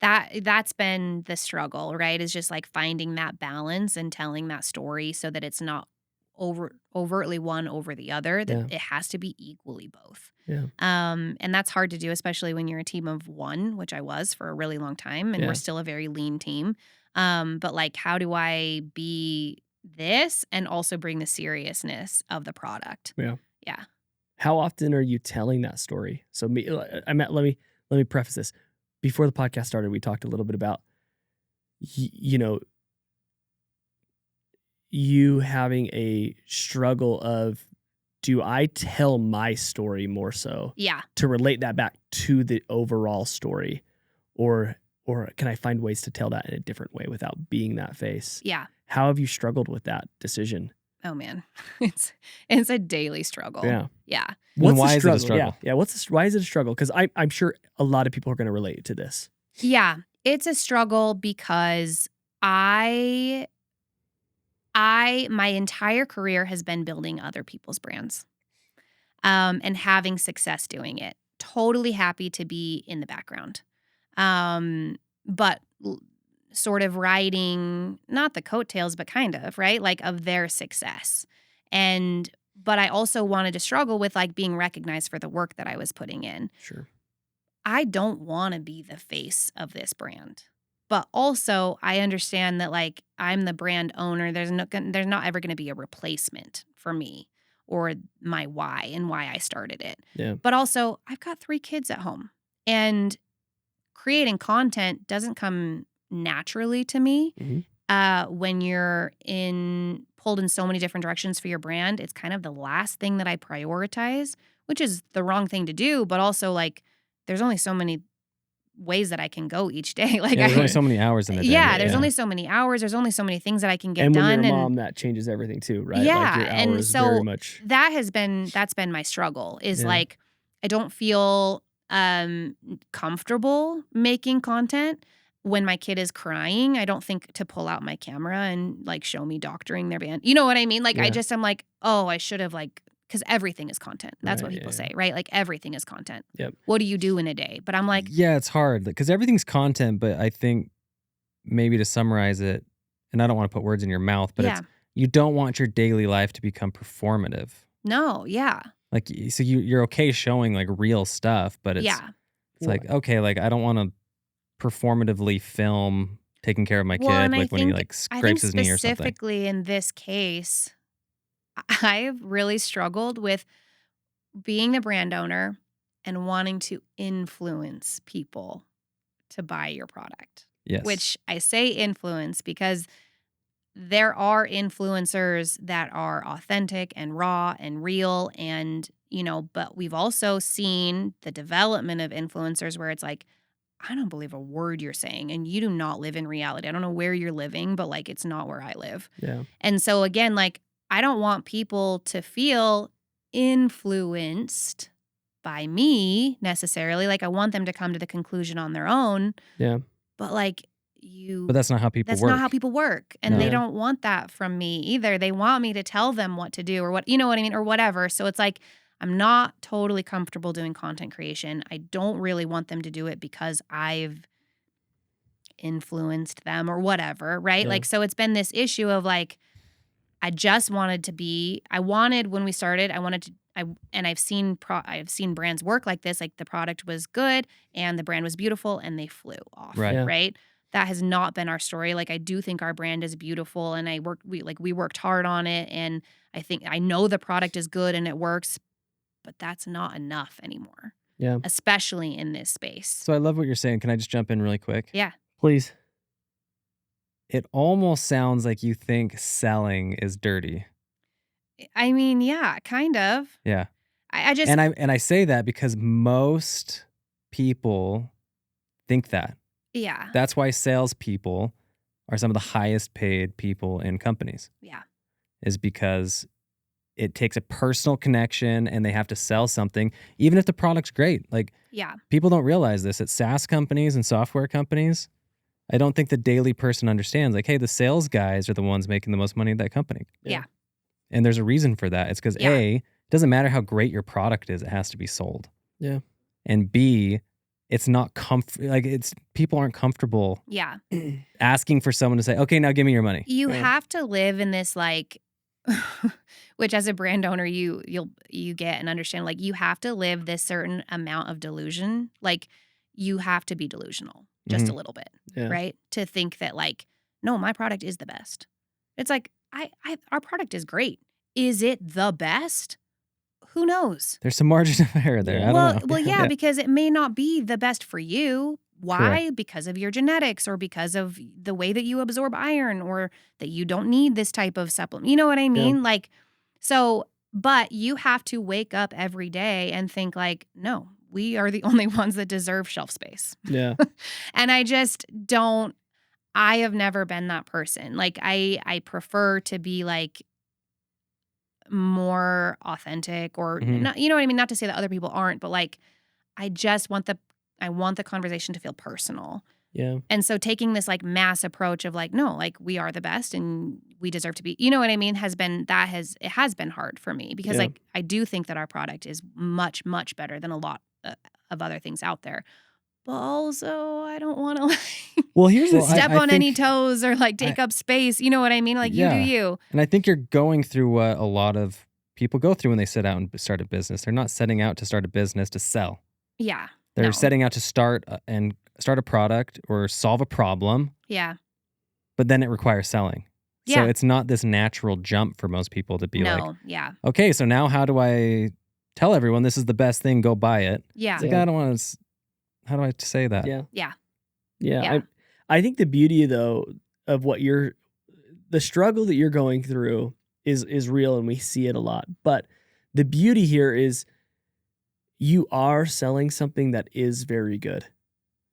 That's been the struggle, right? Is just like finding that balance and telling that story so that it's not overtly one over the other, that it has to be equally both. Yeah. And that's hard to do, especially when you're a team of one, which I was for a really long time, and we're still a very lean team. But like, how do I be this and also bring the seriousness of the product? Yeah. Yeah. How often are you telling that story? So let me preface this. Before the podcast started, we talked a little bit about, you having a struggle of, do I tell my story more so? Yeah. To relate that back to the overall story, or can I find ways to tell that in a different way without being that face? Yeah. How have you struggled with that decision? Oh man, it's a daily struggle. Yeah. Yeah. Why is it a struggle? Yeah. Why is it a struggle? Because I'm sure a lot of people are going to relate to this. Yeah. It's a struggle because my entire career has been building other people's brands, and having success doing it. Totally happy to be in the background. But sort of riding, not the coattails, but kind of, right? Like of their success. But I also wanted to struggle with like being recognized for the work that I was putting in. Sure. I don't want to be the face of this brand. But also, I understand that like I'm the brand owner. There's not ever going to be a replacement for me or my why and why I started it. Yeah. But also, I've got 3 kids at home, and creating content doesn't come naturally to me. Mm-hmm. When you're pulled in so many different directions for your brand, it's kind of the last thing that I prioritize, which is the wrong thing to do. But also, like, there's only so many ways that I can go each day. Like, there's only so many hours in a day. Yeah, there's only so many hours. There's only so many things that I can get done. done. And when you're a mom, that changes everything too, right? Yeah, like your hours and so very much. that's been my struggle. Is like I don't feel comfortable making content when my kid is crying. I don't think to pull out my camera and like show me doctoring their band. You know what I mean? Like I'm like, oh, I should have like. Because everything is content. That's what people say, right? Like everything is content. Yep. What do you do in a day? But I'm like, yeah, it's hard because everything's content. But I think maybe to summarize it, and I don't want to put words in your mouth, but it's, you don't want your daily life to become performative. No, yeah. Like, so you're okay showing like real stuff, but it's like, okay, like I don't want to performatively film taking care of my kid, like when he like scrapes his knee or something. Specifically in this case, I've really struggled with being the brand owner and wanting to influence people to buy your product. Yes. Which I say influence because there are influencers that are authentic and raw and real and, but we've also seen the development of influencers where it's like, I don't believe a word you're saying and you do not live in reality. I don't know where you're living, but like it's not where I live. Yeah. And so again, like I don't want people to feel influenced by me necessarily. Like I want them to come to the conclusion on their own. Yeah. But like But that's not how people work. That's not how people work. And they don't want that from me either. They want me to tell them what to do or what, you know what I mean? Or whatever. So it's like, I'm not totally comfortable doing content creation. I don't really want them to do it because I've influenced them or whatever. Right. Yeah. Like, so it's been this issue of like, when we started, I've seen brands work like this. Like the product was good and the brand was beautiful and they flew off. Right. Right. that has not been our story. Like, I do think our brand is beautiful, and we worked hard on it, and I know the product is good and it works, but that's not enough anymore. Yeah. Especially in this space. So I love what you're saying. Can I just jump in really quick? Yeah. Please. It almost sounds like you think selling is dirty. I mean, yeah, kind of. Yeah. I just and I say that because most people think that. Yeah. That's why salespeople are some of the highest paid people in companies. Yeah. Is because it takes a personal connection and they have to sell something, even if the product's great. Like, Yeah. people don't realize this at SaaS companies and software companies. I don't think the daily person understands, like, hey, the sales guys are the ones making the most money at that company. Yeah. And there's a reason for that. It's because A, it doesn't matter how great your product is, it has to be sold. Yeah. And B, it's not people aren't comfortable Yeah. asking for someone to say, okay, now give me your money. You have to live in this, like, which as a brand owner you get and understand, like, you have to live this certain amount of delusion. Like, you have to be delusional just a little bit, right? To think that, like, no, my product is the best. It's like, our product is great. Is it the best? Who knows? There's some margin of error there. I don't know. Well, yeah, because it may not be the best for you. Why? Correct. Because of your genetics, or because of the way that you absorb iron, or that you don't need this type of supplement. You know what I mean? Like, so, but you have to wake up every day and think, like, no, we are the only ones that deserve shelf space. Yeah. And I just don't, I have never been that person. Like, I prefer to be, like, more authentic, or not, you know what I mean? Not to say that other people aren't, but, like, I just want I want the conversation to feel personal. Yeah. And so taking this, like, mass approach of, like, no, like, we are the best and we deserve to be, you know what I mean, it has been hard for me, because like, I do think that our product is much, much better than a lot of other things out there. But also, I don't want to, like, step on any toes, or, like, take up space. You know what I mean? Like, you do you. And I think you're going through what a lot of people go through when they set out and start a business. They're not setting out to start a business to sell. Yeah. They're setting out to start a product or solve a problem. Yeah. But then it requires selling. Yeah. So it's not this natural jump for most people to be like, yeah. okay, so now how do I tell everyone this is the best thing, go buy it? Yeah. It's like, I don't want to, how do I say that? Yeah. Yeah. Yeah. I think the beauty, though, of the struggle that you're going through is real, and we see it a lot. But the beauty here is you are selling something that is very good,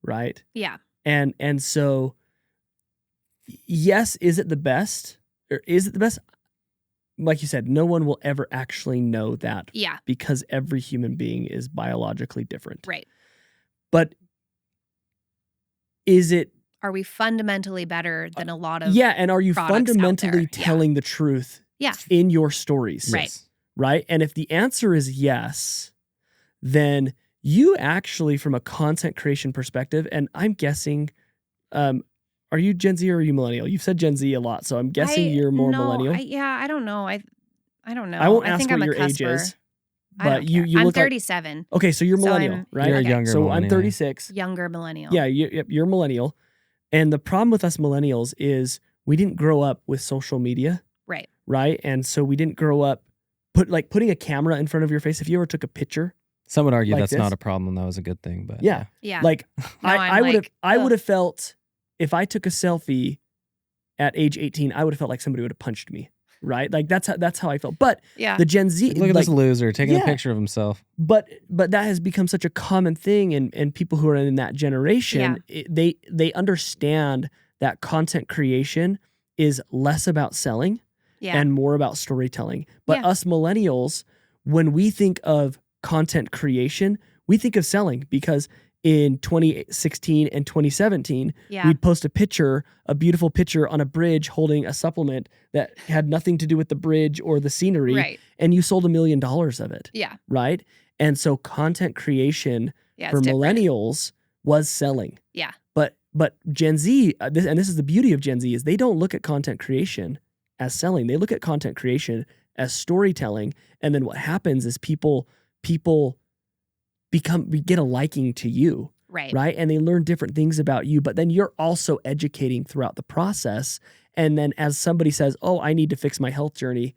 right? Yeah. And so, yes, is it the best? Or is it the best? Like you said, no one will ever actually know that. Yeah. Because every human being is biologically different. Right. But are we fundamentally better than a lot of and are you fundamentally telling the truth in your stories? Right. Right? And if the answer is yes, then you actually, from a content creation perspective, and I'm guessing, are you Gen Z or are you millennial? You've said Gen Z a lot, so I'm guessing you're more millennial. I don't know. I don't know. I won't ask think what I'm your a age cusper. is. I don't But you care. I'm look 37. Okay, so you're So millennial, right? You're a younger So millennial. I'm 36. Younger millennial. Yeah, you're millennial. And the problem with us millennials is we didn't grow up with social media. Right. Right? And so we didn't grow up putting a camera in front of your face. If you ever took a picture. Some would argue like that's this, not a problem. That was a good thing. But Yeah. Like, No, I would have felt, if I took a selfie at age 18, I would have felt like somebody would have punched me. Right? Like that's how I felt. But the Gen Z, look at this loser taking a picture of himself. But that has become such a common thing, and people who are in that generation, they understand that content creation is less about selling and more about storytelling. But us millennials, when we think of content creation, we think of selling, because in 2016 and 2017, we'd post a beautiful picture on a bridge holding a supplement that had nothing to do with the bridge or the scenery, and you sold $1 million of it. Yeah. Right? And so content creation for different. millennials was selling. Yeah. But Gen Z, and this is the beauty of Gen Z, is they don't look at content creation as selling. They look at content creation as storytelling. And then what happens is people get a liking to you. Right. Right. And they learn different things about you, but then you're also educating throughout the process. And then as somebody says, oh, I need to fix my health journey,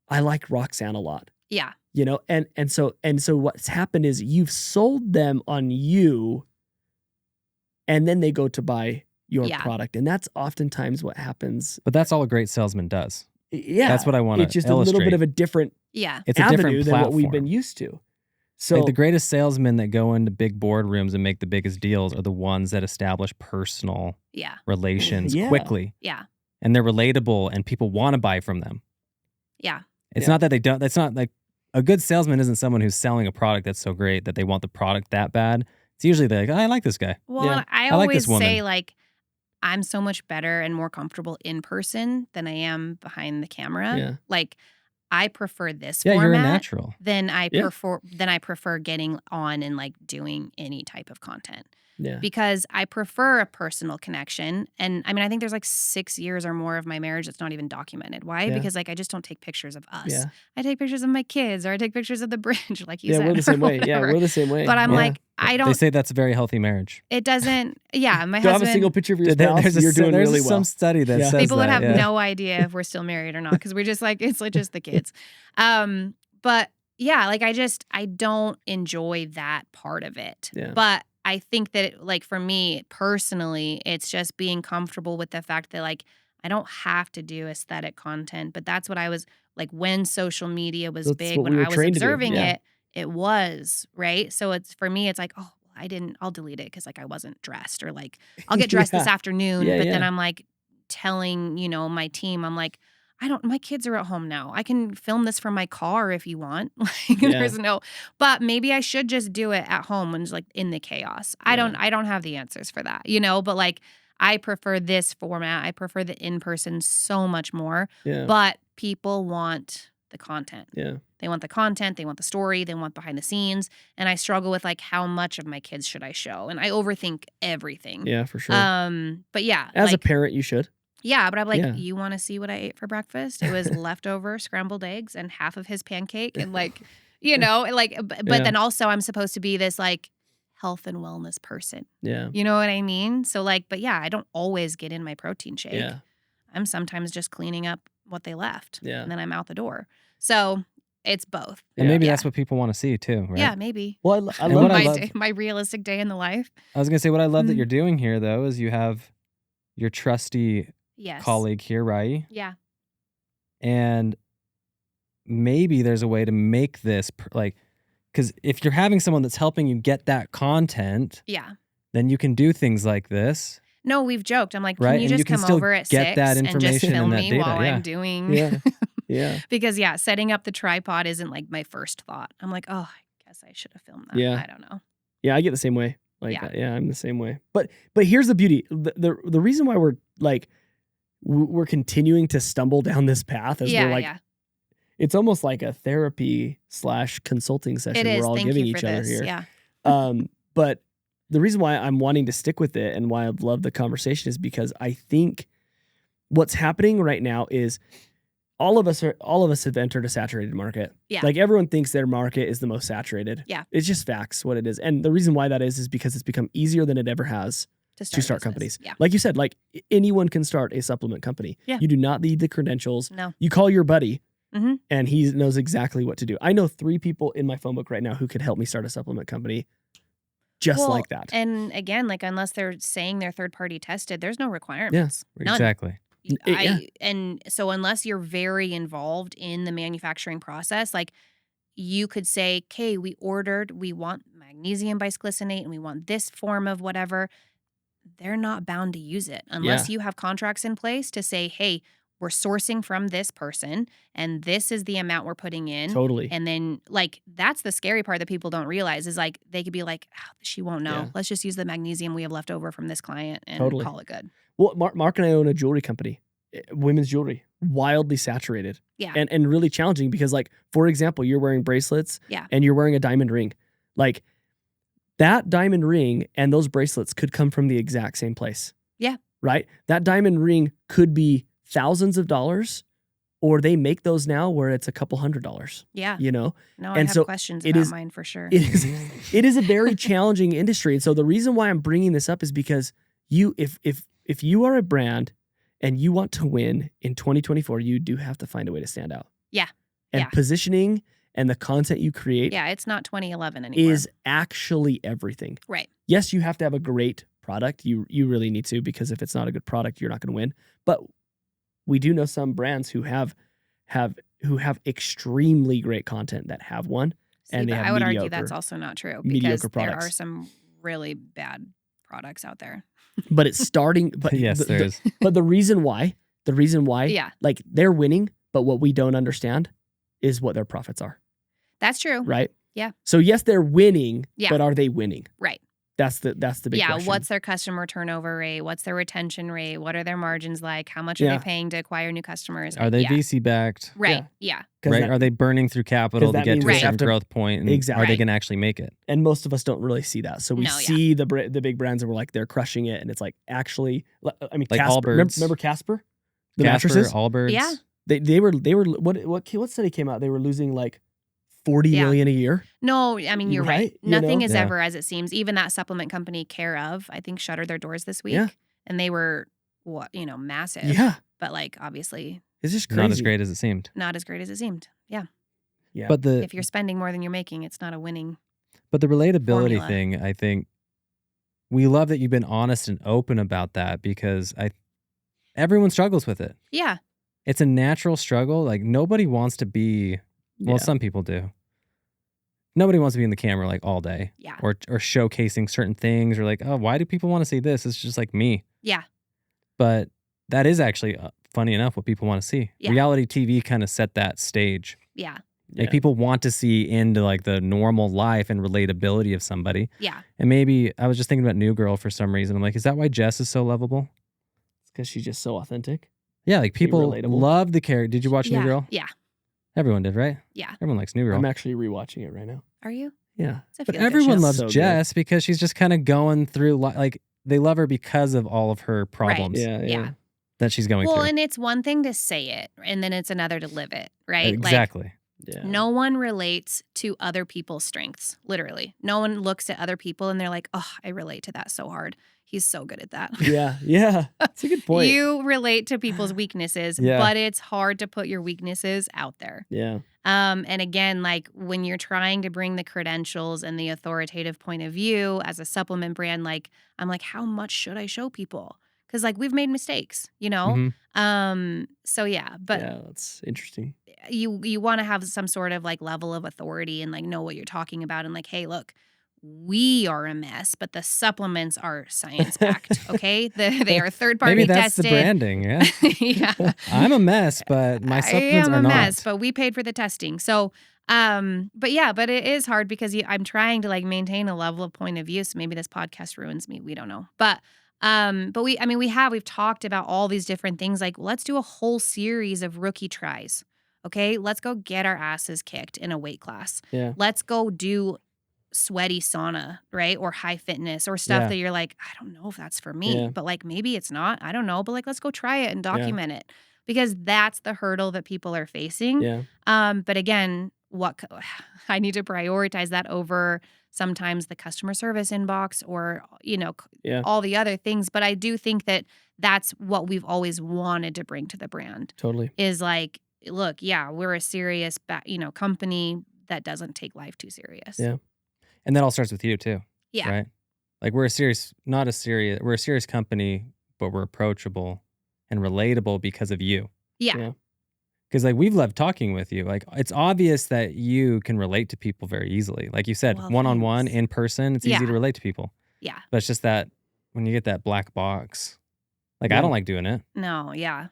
I like Roxanne a lot. Yeah. You know, and so what's happened is you've sold them on you, and then they go to buy your product. And that's oftentimes what happens. But that's all a great salesman does. Yeah. That's what I want to It's just illustrate. a little bit of a different it's a different avenue than what we've been used to. So like the greatest salesmen that go into big boardrooms and make the biggest deals are the ones that establish personal relations quickly. Yeah. And they're relatable and people want to buy from them. Yeah. It's not that they don't, that's not like, a good salesman isn't someone who's selling a product that's so great that they want the product that bad. It's usually they're like, oh, I like this guy. Well, I always say like, I'm so much better and more comfortable in person than I am behind the camera. Yeah. Like, I prefer this format. You're a natural. Than I prefer getting on and like doing any type of content. Yeah. Because I prefer a personal connection. And I mean, I think there's like 6 years or more of my marriage that's not even documented. Why? Yeah. Because like I just don't take pictures of us. Yeah. I take pictures of my kids or I take pictures of the bridge, like you Yeah, said. we're the same way. whatever. Yeah, we're the same way. But I'm like, I don't. They say that's a very healthy marriage. It doesn't. Yeah, my Don't husband. have a single picture of your spouse. You're doing there's really well. some study that says people would that, have no idea if we're still married or not because we're just like it's like just the kids. But yeah, like I don't enjoy that part of it. Yeah. But I think that like for me personally, it's just being comfortable with the fact that like I don't have to do aesthetic content, but that's what I was like when social media was That's big, what when we were I was trained to do. observing Yeah. it was, right? So it's for me, it's like, oh, I'll delete it because like I wasn't dressed or like I'll get dressed this afternoon, Yeah, but then yeah. I'm like telling, my team, I'm like, my kids are at home now. I can film this from my car if you want. Like there's but maybe I should just do it at home when it's like in the chaos. I don't have the answers for that, but like I prefer this format. I prefer the in-person so much more. Yeah. But people want the content. Yeah. They want the content, they want the story, they want behind the scenes. And I struggle with like how much of my kids should I show? And I overthink everything. Yeah, for sure. But yeah. As a parent, you should. Yeah, but I'm like, you want to see what I ate for breakfast? It was leftover scrambled eggs and half of his pancake. And like, but then also I'm supposed to be this like health and wellness person. Yeah. You know what I mean? So like, but yeah, I don't always get in my protein shake. Yeah. I'm sometimes just cleaning up what they left. Yeah. And then I'm out the door. So it's both. And maybe that's what people want to see too, right? Yeah, maybe. Well, I love my realistic day in the life. I was going to say what I love that you're doing here though is you have your trusty colleague here, right? Yeah. And maybe there's a way to make this like, because if you're having someone that's helping you get that content, then you can do things like this. No, we've joked. I'm like, can right? you And just you can come still over at get 6 that and just information film and that me data, while I'm doing? Yeah. Yeah. Because setting up the tripod isn't like my first thought. I'm like, oh, I guess I should have filmed that. Yeah. I don't know. Yeah, I get the same way. Like, I'm the same way. But here's the beauty. The reason why we're like, we're continuing to stumble down this path is we're like, it's almost like a therapy / consulting session we're all giving each other here. Yeah. But the reason why I'm wanting to stick with it and why I love the conversation is because I think what's happening right now is all of us have entered a saturated market. Yeah. Like everyone thinks their market is the most saturated. Yeah. It's just facts what it is. And the reason why that is because it's become easier than it ever has to start companies. Yeah. Like you said, like anyone can start a supplement company. Yeah. You do not need the credentials. No. You call your buddy Mm-hmm. and he knows exactly what to do. I know 3 people in my phone book right now who could help me start a supplement company just like that. And again, like unless they're saying they're third party tested, there's no requirements. None. Exactly. And so unless you're very involved in the manufacturing process, like you could say, okay, we want magnesium bisglycinate and we want this form of whatever. They're not bound to use it unless you have contracts in place to say, hey, we're sourcing from this person and this is the amount we're putting in. Totally. And then like, that's the scary part that people don't realize is like, they could be like, oh, she won't know. Yeah. Let's just use the magnesium we have left over from this client and call it good. Well, Mark and I own a jewelry company, women's jewelry, wildly saturated. Yeah. And really challenging because like, for example, you're wearing bracelets and you're wearing a diamond ring. Like that diamond ring and those bracelets could come from the exact same place. Yeah. Right? That diamond ring could be thousands of dollars or they make those now where it's a couple $100. Yeah. You know? No, I And have so questions it about is- mine for sure. It is a very challenging industry. And so the reason why I'm bringing this up is because if you are a brand and you want to win in 2024, you do have to find a way to stand out. Yeah. And Yeah. positioning and the content you create Yeah, it's not 2011 anymore. is actually everything. Right. Yes, you have to have a great product. You really need to, because if it's not a good product, you're not going to win. But we do know some brands who have extremely great content that have won. See, And they but have I would argue mediocre- that's also not true because mediocre there products. are some really bad products out there. But it's starting. But Yes, there is. But the reason why, Yeah. like they're winning, but what we don't understand is what their profits are, That's true. right? Yeah. So yes, they're winning, Yeah. but are they winning? Right. That's the big Yeah. question. What's their customer turnover rate? What's their retention rate? What are their margins like? How much are Yeah. they paying to acquire new customers? Are they Yeah. VC backed? Right. Yeah. 'Cause Right? that- Are they burning through capital 'cause to that get means to we a have certain to- growth point? And Exactly. Are they Right. going to actually make it? And most of us don't really see that. So we No, yeah. see the big brands and we're like, they're crushing it. And it's like, actually, I mean, Like Casper, Allbirds. remember Casper? The Casper, mattresses? Allbirds. Yeah. They were what study came out? They were losing like 40 Yeah. million a year. No, I mean, you're right. Right? You Nothing know? is Yeah. ever as it seems. Even that supplement company, Care of, I think, shuttered their doors this week. Yeah. And they were, massive. Yeah. But like, obviously, It's just crazy. Not as great as it seemed. not as great as it seemed. Yeah. Yeah. But the If you're spending more than you're making, it's not a winning. relatability formula. thing, I think we love that you've been honest and open about that, because everyone struggles with it. Yeah. It's a natural struggle. Like nobody wants to be, well, Yeah. some people do. Nobody wants to be in the camera like all day Yeah. or showcasing certain things, or like, oh, why do people want to see this? It's just like me. Yeah. But that is actually funny enough what people want to see. Yeah. Reality TV kind of set that stage. Yeah. Like people want to see into like the normal life and relatability of somebody. Yeah. And maybe I was just thinking about New Girl for some reason. I'm like, is that why Jess is so lovable? It's because she's just so authentic. Yeah, like people relatable. love the character. Did you watch Yeah. New Girl? Yeah. Everyone did, right? Yeah. Everyone likes New Girl. I'm actually rewatching it right now. Are you? Yeah. It's a But feel-good everyone show. loves So good. Jess because she's just kind of going through like they love her because of all of her problems Yeah. that she's going Well, through. and it's one thing to say it, and then it's another to live it, right? Exactly. Yeah. Like, no one relates to other people's strengths, literally. No one looks at other people and they're like, oh, I relate to that so hard. He's so good at that. Yeah. Yeah. That's a good point. You relate to people's weaknesses, Yeah. but it's hard to put your weaknesses out there. Yeah. And again, like when you're trying to bring the credentials and the authoritative point of view as a supplement brand, like I'm like, how much should I show people? Because like we've made mistakes, you know? Mhm. So yeah, but yeah, that's interesting. you want to have some sort of like level of authority and like know what you're talking about and like, hey, look, we are a mess, but the supplements are science backed. Okay, they are third party Maybe that's tested. the branding. Yeah. Yeah. I'm a mess, but my I supplements am are a not. mess, but we paid for the testing. So, but it is hard because I'm trying to like maintain a level of point of view. So maybe this podcast ruins me. We don't know, but we've talked about all these different things. Like, let's do a whole series of rookie tries. Okay, let's go get our asses kicked in a weight class. Yeah. Let's go do sweaty sauna, right? Or high fitness or stuff Yeah. that you're like, I don't know if that's for me, Yeah. but like maybe it's not. I don't know, but like let's go try it and document it because that's the hurdle that people are facing. Yeah. But again, I need to prioritize that over sometimes the customer service inbox or Yeah. all the other things. But I do think that that's what we've always wanted to bring to the brand Totally. is like, look, yeah, we're a serious company that doesn't take life too serious. Yeah. And that all starts with you too. Yeah. Right. Like we're a serious company, but we're approachable and relatable because of you. Yeah. Yeah. Because like we've loved talking with you. Like it's obvious that you can relate to people very easily. Like you said, Well, one-on-one, thanks. in person, it's easy Yeah. to relate to people. Yeah. But it's just that when you get that black box, like Yeah. I don't like doing it. No, yeah.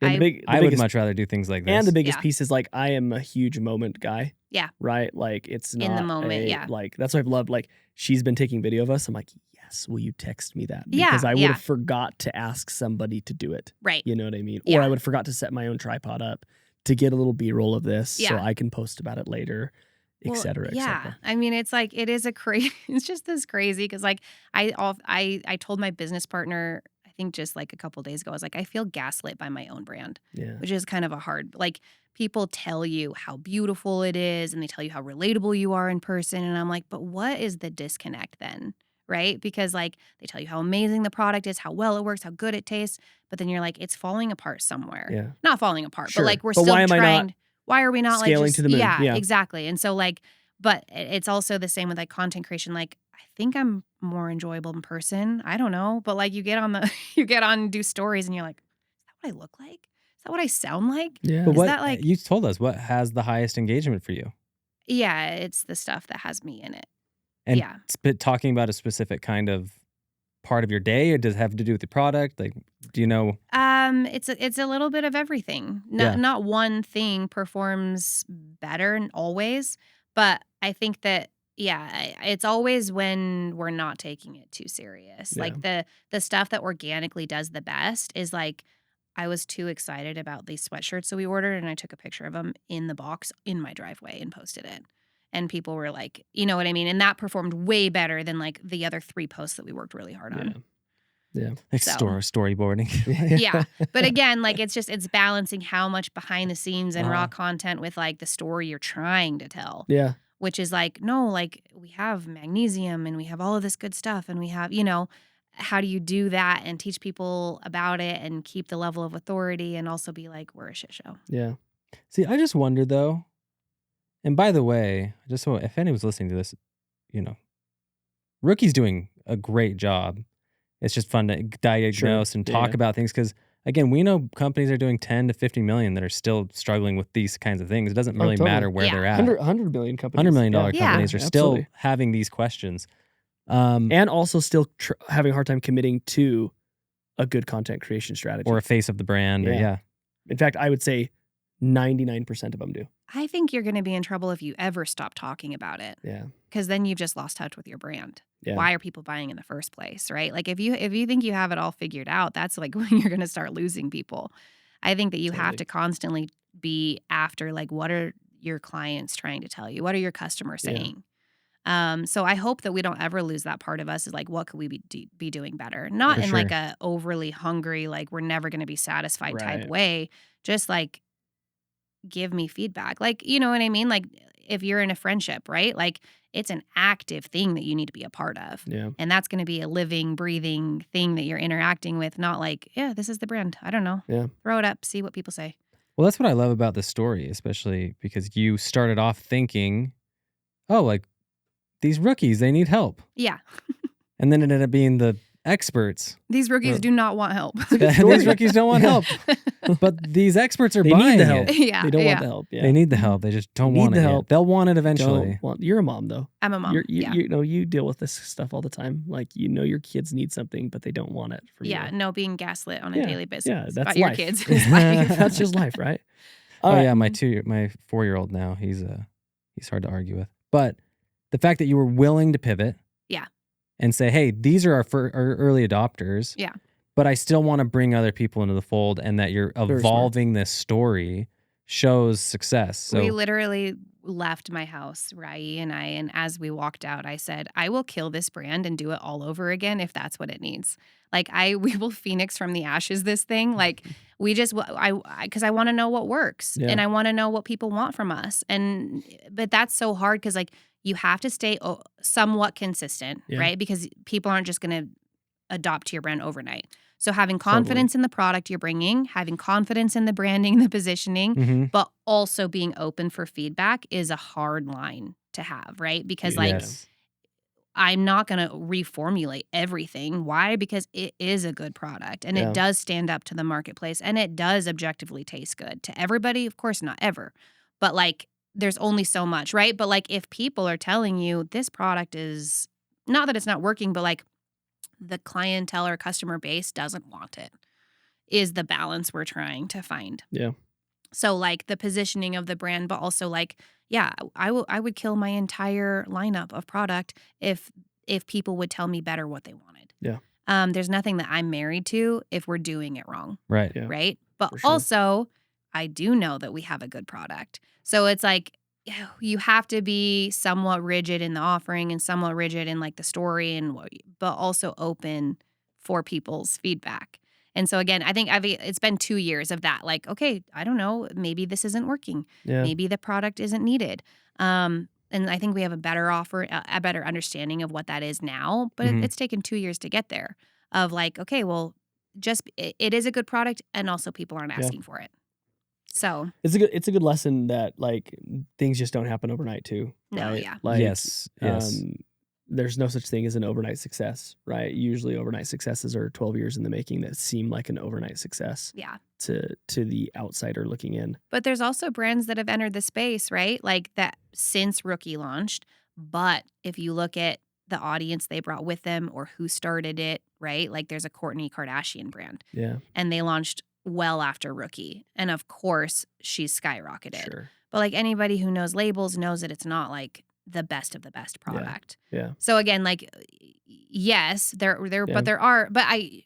And I- the I would biggest, much rather do things like this. and the biggest Yeah. piece is like I am a huge moment guy. Yeah. Right. Like it's not In the moment, yeah. Like that's what I've loved. Like she's been taking video of us. I'm like, yes, will you text me that? Yeah, Because I would yeah. have forgot to ask somebody to do it. Right. You know what I mean? Yeah. Or I would have forgot to set my own tripod up to get a little B-roll of this so Yeah. I can post about it later, et cetera, et Yeah. cetera. I mean, it's like, it is it's just this crazy because like I told my business partner, I think just like a couple days ago, I was like, I feel gaslit by my own brand, Yeah. which is kind of a hard, like people tell you how beautiful it is and they tell you how relatable you are in person. And I'm like, but what is the disconnect then? Right? Because like they tell you how amazing the product is, how well it works, how good it tastes. But then you're like, it's falling apart somewhere. Yeah. Not falling apart, Sure. but like we're But still why am I not trying. Why are we not like scaling just to the moon? Yeah, Yeah. exactly. And so like, but it's also the same with like content creation. Like I think I'm more enjoyable in person. I don't know, but like you get on and do stories, and you're like, is that what I look like? Is that what I sound like? Yeah. But Is what that like? you told us, what has the highest engagement for you? Yeah, it's the stuff that has me in it. And Yeah. talking about a specific kind of part of your day, or does it have to do with the product? Like, do you know? It's a little bit of everything. Not one thing performs better always, but I think that it's always when we're not taking it too serious. Yeah. Like the stuff that organically does the best is like I was too excited about these sweatshirts that we ordered, and I took a picture of them in the box in my driveway and posted it. And people were like, you know what I mean? And that performed way better than like the other 3 posts that we worked really hard on. Yeah. Like So. storyboarding. Yeah. But again, like it's balancing how much behind the scenes and raw content with like the story you're trying to tell. Yeah. Which is like, no, like we have magnesium and we have all of this good stuff and we have, how do you do that and teach people about it and keep the level of authority and also be like, we're a shit show. Yeah. See, I just wonder though, and by the way, just so if anyone's listening to this, Rookie's doing a great job. It's just fun to diagnose and talk about things because, again, we know companies are doing 10 to 50 million that are still struggling with these kinds of things. It doesn't really matter where they're at. 100 million companies. $100 million companies are still having these questions. And also still having a hard time committing to a good content creation strategy. Or a face of the brand. Yeah. In fact, I would say 99% of them do. I think you're going to be in trouble if you ever stop talking about it. Yeah. Because then you've just lost touch with your brand. Yeah. Why are people buying in the first place, right? Like if you think you have it all figured out, that's like when you're going to start losing people. I think that you have to constantly be after like what are your clients trying to tell you? What are your customers saying? So I hope that we don't ever lose that part of us is like what could we be doing better? Not in like a overly hungry, like we're never going to be satisfied type way. Just like give me feedback. Like, you know what I mean? Like if you're in a friendship, right? Like it's an active thing that you need to be a part of. Yeah. And that's going to be a living, breathing thing that you're interacting with, not like, yeah, this is the brand. I don't know. Yeah. Throw it up, see what people say. Well, that's what I love about this story, especially because you started off thinking, oh, like these rookies, they need help. Yeah. And then it ended up being the experts. These rookies do not want help. These rookies don't want help. But these experts are buying need the help. it. Yeah. They don't want the help. Yeah. They need the help. They just don't want the it help. yet. They'll want it eventually. You're a mom though. I'm a mom. You deal with this stuff all the time. Like your kids need something, but they don't want it from you. No, being gaslit on a daily basis. Yeah, that's about life. your kids. Is life. That's just life, right? Yeah, my 4-year-old now, he's hard to argue with. But the fact that you were willing to pivot, and say, hey, these are our early adopters, but I still want to bring other people into the fold, and that you're evolving this story shows success. So we literally left my house, Rai and I, and as we walked out, I said, I will kill this brand and do it all over again if that's what it needs. Like we will phoenix from the ashes this thing. Like because I want to know what works and I want to know what people want from us. But that's so hard because like you have to stay somewhat consistent, right? Because people aren't just going to adopt to your brand overnight. So having confidence in the product you're bringing, having confidence in the branding, the positioning, but also being open for feedback is a hard line to have, right? Because I'm not going to reformulate everything. Why? Because it is a good product and it does stand up to the marketplace and it does objectively taste good to everybody. Of course, not ever, but like there's only so much, right? But like if people are telling you this product is not that it's not working, but like the clientele or customer base doesn't want it is the balance we're trying to find. Yeah. So like the positioning of the brand, but also like, I would kill my entire lineup of product if people would tell me better what they wanted. Yeah. There's nothing that I'm married to if we're doing it wrong. Right. Yeah. Right. But sure. also I do know that we have a good product. So it's like, you have to be somewhat rigid in the offering and somewhat rigid in like the story but also open for people's feedback. And so again, I think it's been 2 years of that. Like, okay, I don't know, maybe this isn't working. Yeah. Maybe the product isn't needed. And I think we have a better understanding of what that is now. But it's taken 2 years to get there. Of like, okay, well, just it is a good product, and also people aren't asking for it. So it's a good lesson that like things just don't happen overnight too. No, right? yeah. Like, yes. There's no such thing as an overnight success, right? Usually overnight successes are 12 years in the making that seem like an overnight success. Yeah. To the outsider looking in. But there's also brands that have entered the space, right? Like that since Rookie launched. But if you look at the audience they brought with them or who started it, right? Like there's a Kourtney Kardashian brand. Yeah. And they launched well after Rookie. And of course, she's skyrocketed. Sure. But like anybody who knows labels knows that it's not like the best of the best product. Yeah. So again, like yes, Kourtney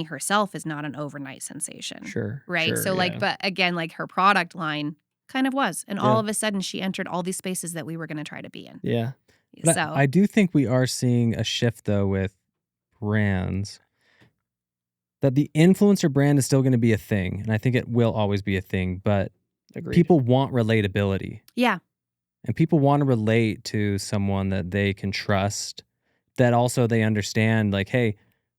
herself is not an overnight sensation. Sure. Right. Sure, So like, but again, like her product line kind of was. And all of a sudden she entered all these spaces that we were going to try to be in. Yeah. But So I do think we are seeing a shift though with brands that the influencer brand is still going to be a thing. And I think it will always be a thing, but Agreed. people want relatability. yeah. And people want to relate to someone that they can trust, that also they understand, like, hey,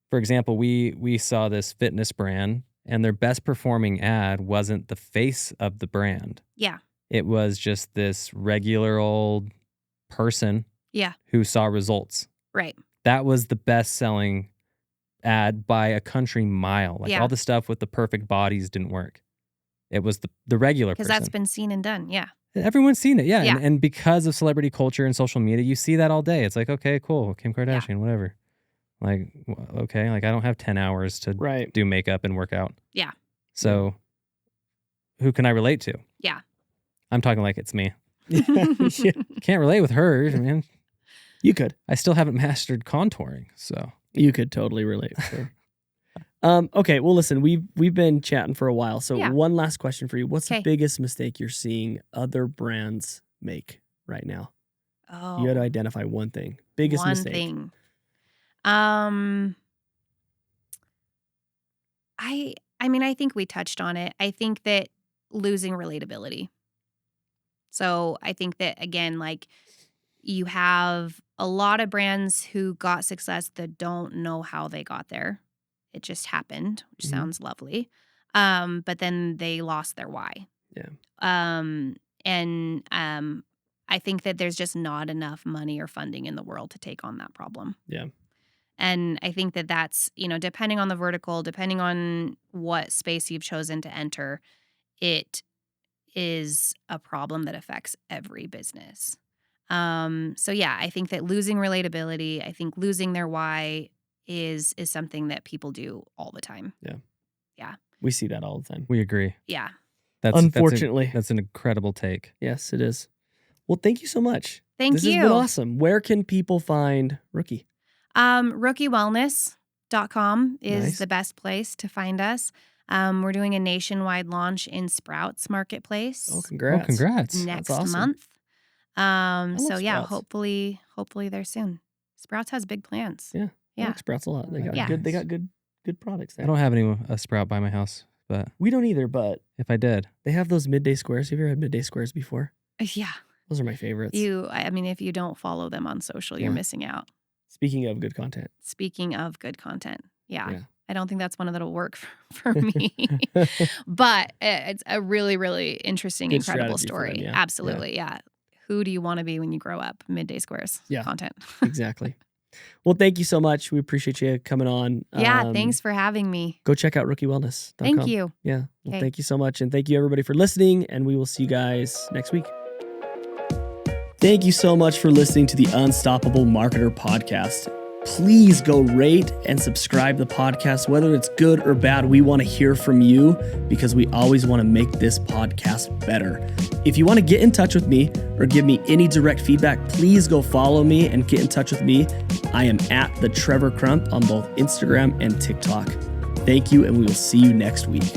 for example, we saw this fitness brand and their best performing ad wasn't the face of the brand. Yeah. It was just this regular old person who saw results. Right. That was the best selling ad by a country mile. Like all the stuff with the perfect bodies didn't work. It was the regular person. Because that's been seen and done. Yeah. Everyone's seen it, yeah. Yeah. And because of celebrity culture and social media, you see that all day. It's like, okay, cool, Kim Kardashian, whatever. Like, okay, like I don't have 10 hours to do makeup and work out. Yeah. So who can I relate to? Yeah. I'm talking like it's me. Yeah. Can't relate with her, man. You could. I still haven't mastered contouring, so. You could totally relate with her. Okay, well, listen, we've been chatting for a while, so one last question for you. What's the biggest mistake you're seeing other brands make right now? Oh. You had to identify one thing. Biggest mistake. One thing. I mean, I think we touched on it. I think that losing relatability. So I think that, again, like you have a lot of brands who got success that don't know how they got there. It just happened, which sounds lovely. But then they lost their why. Yeah. I think that there's just not enough money or funding in the world to take on that problem. Yeah. And I think that that's, depending on the vertical, depending on what space you've chosen to enter, it is a problem that affects every business. So yeah, I think that losing relatability, I think losing their why is something that people do all the time. Yeah. Yeah. We see that all the time. We agree. Yeah. Unfortunately. That's an incredible take. Yes, it is. Well, thank you so much. Thank you. This has been awesome. Where can people find Rookie? RookieWellness.com is the best place to find us. We're doing a nationwide launch in Sprouts Marketplace. Oh, congrats. Oh, congrats. Next awesome. month. So yeah, Sprouts. hopefully they're soon. Sprouts has big plans. Yeah. I Yeah. like Sprouts a lot. They got Yeah. good. They got good products there. I don't have a Sprout by my house, but We don't either, but if I did, they have those midday squares. Have you ever had midday squares before? Yeah. Those are my favorites. I mean, if you don't follow them on social, you're missing out. Speaking of good content. Speaking of good content. Yeah. Yeah. I don't think that's one that'll work for me. But it's a really, really interesting, Good incredible strategy for story. them, yeah. Absolutely. Yeah. Who do you want to be when you grow up? Midday Squares content. Exactly. Well, thank you so much. We appreciate you coming on. Yeah. Thanks for having me. Go check out rookiewellness.com. Thank you. Yeah. Well, Okay. thank you so much. And thank you everybody for listening. And we will see you guys next week. Thank you so much for listening to the Unstoppable Marketer podcast. Please go rate and subscribe the podcast, whether it's good or bad. We want to hear from you because we always want to make this podcast better. If you want to get in touch with me or give me any direct feedback, please go follow me and get in touch with me. I am at the Trevor Crump on both Instagram and TikTok. Thank you, and we will see you next week.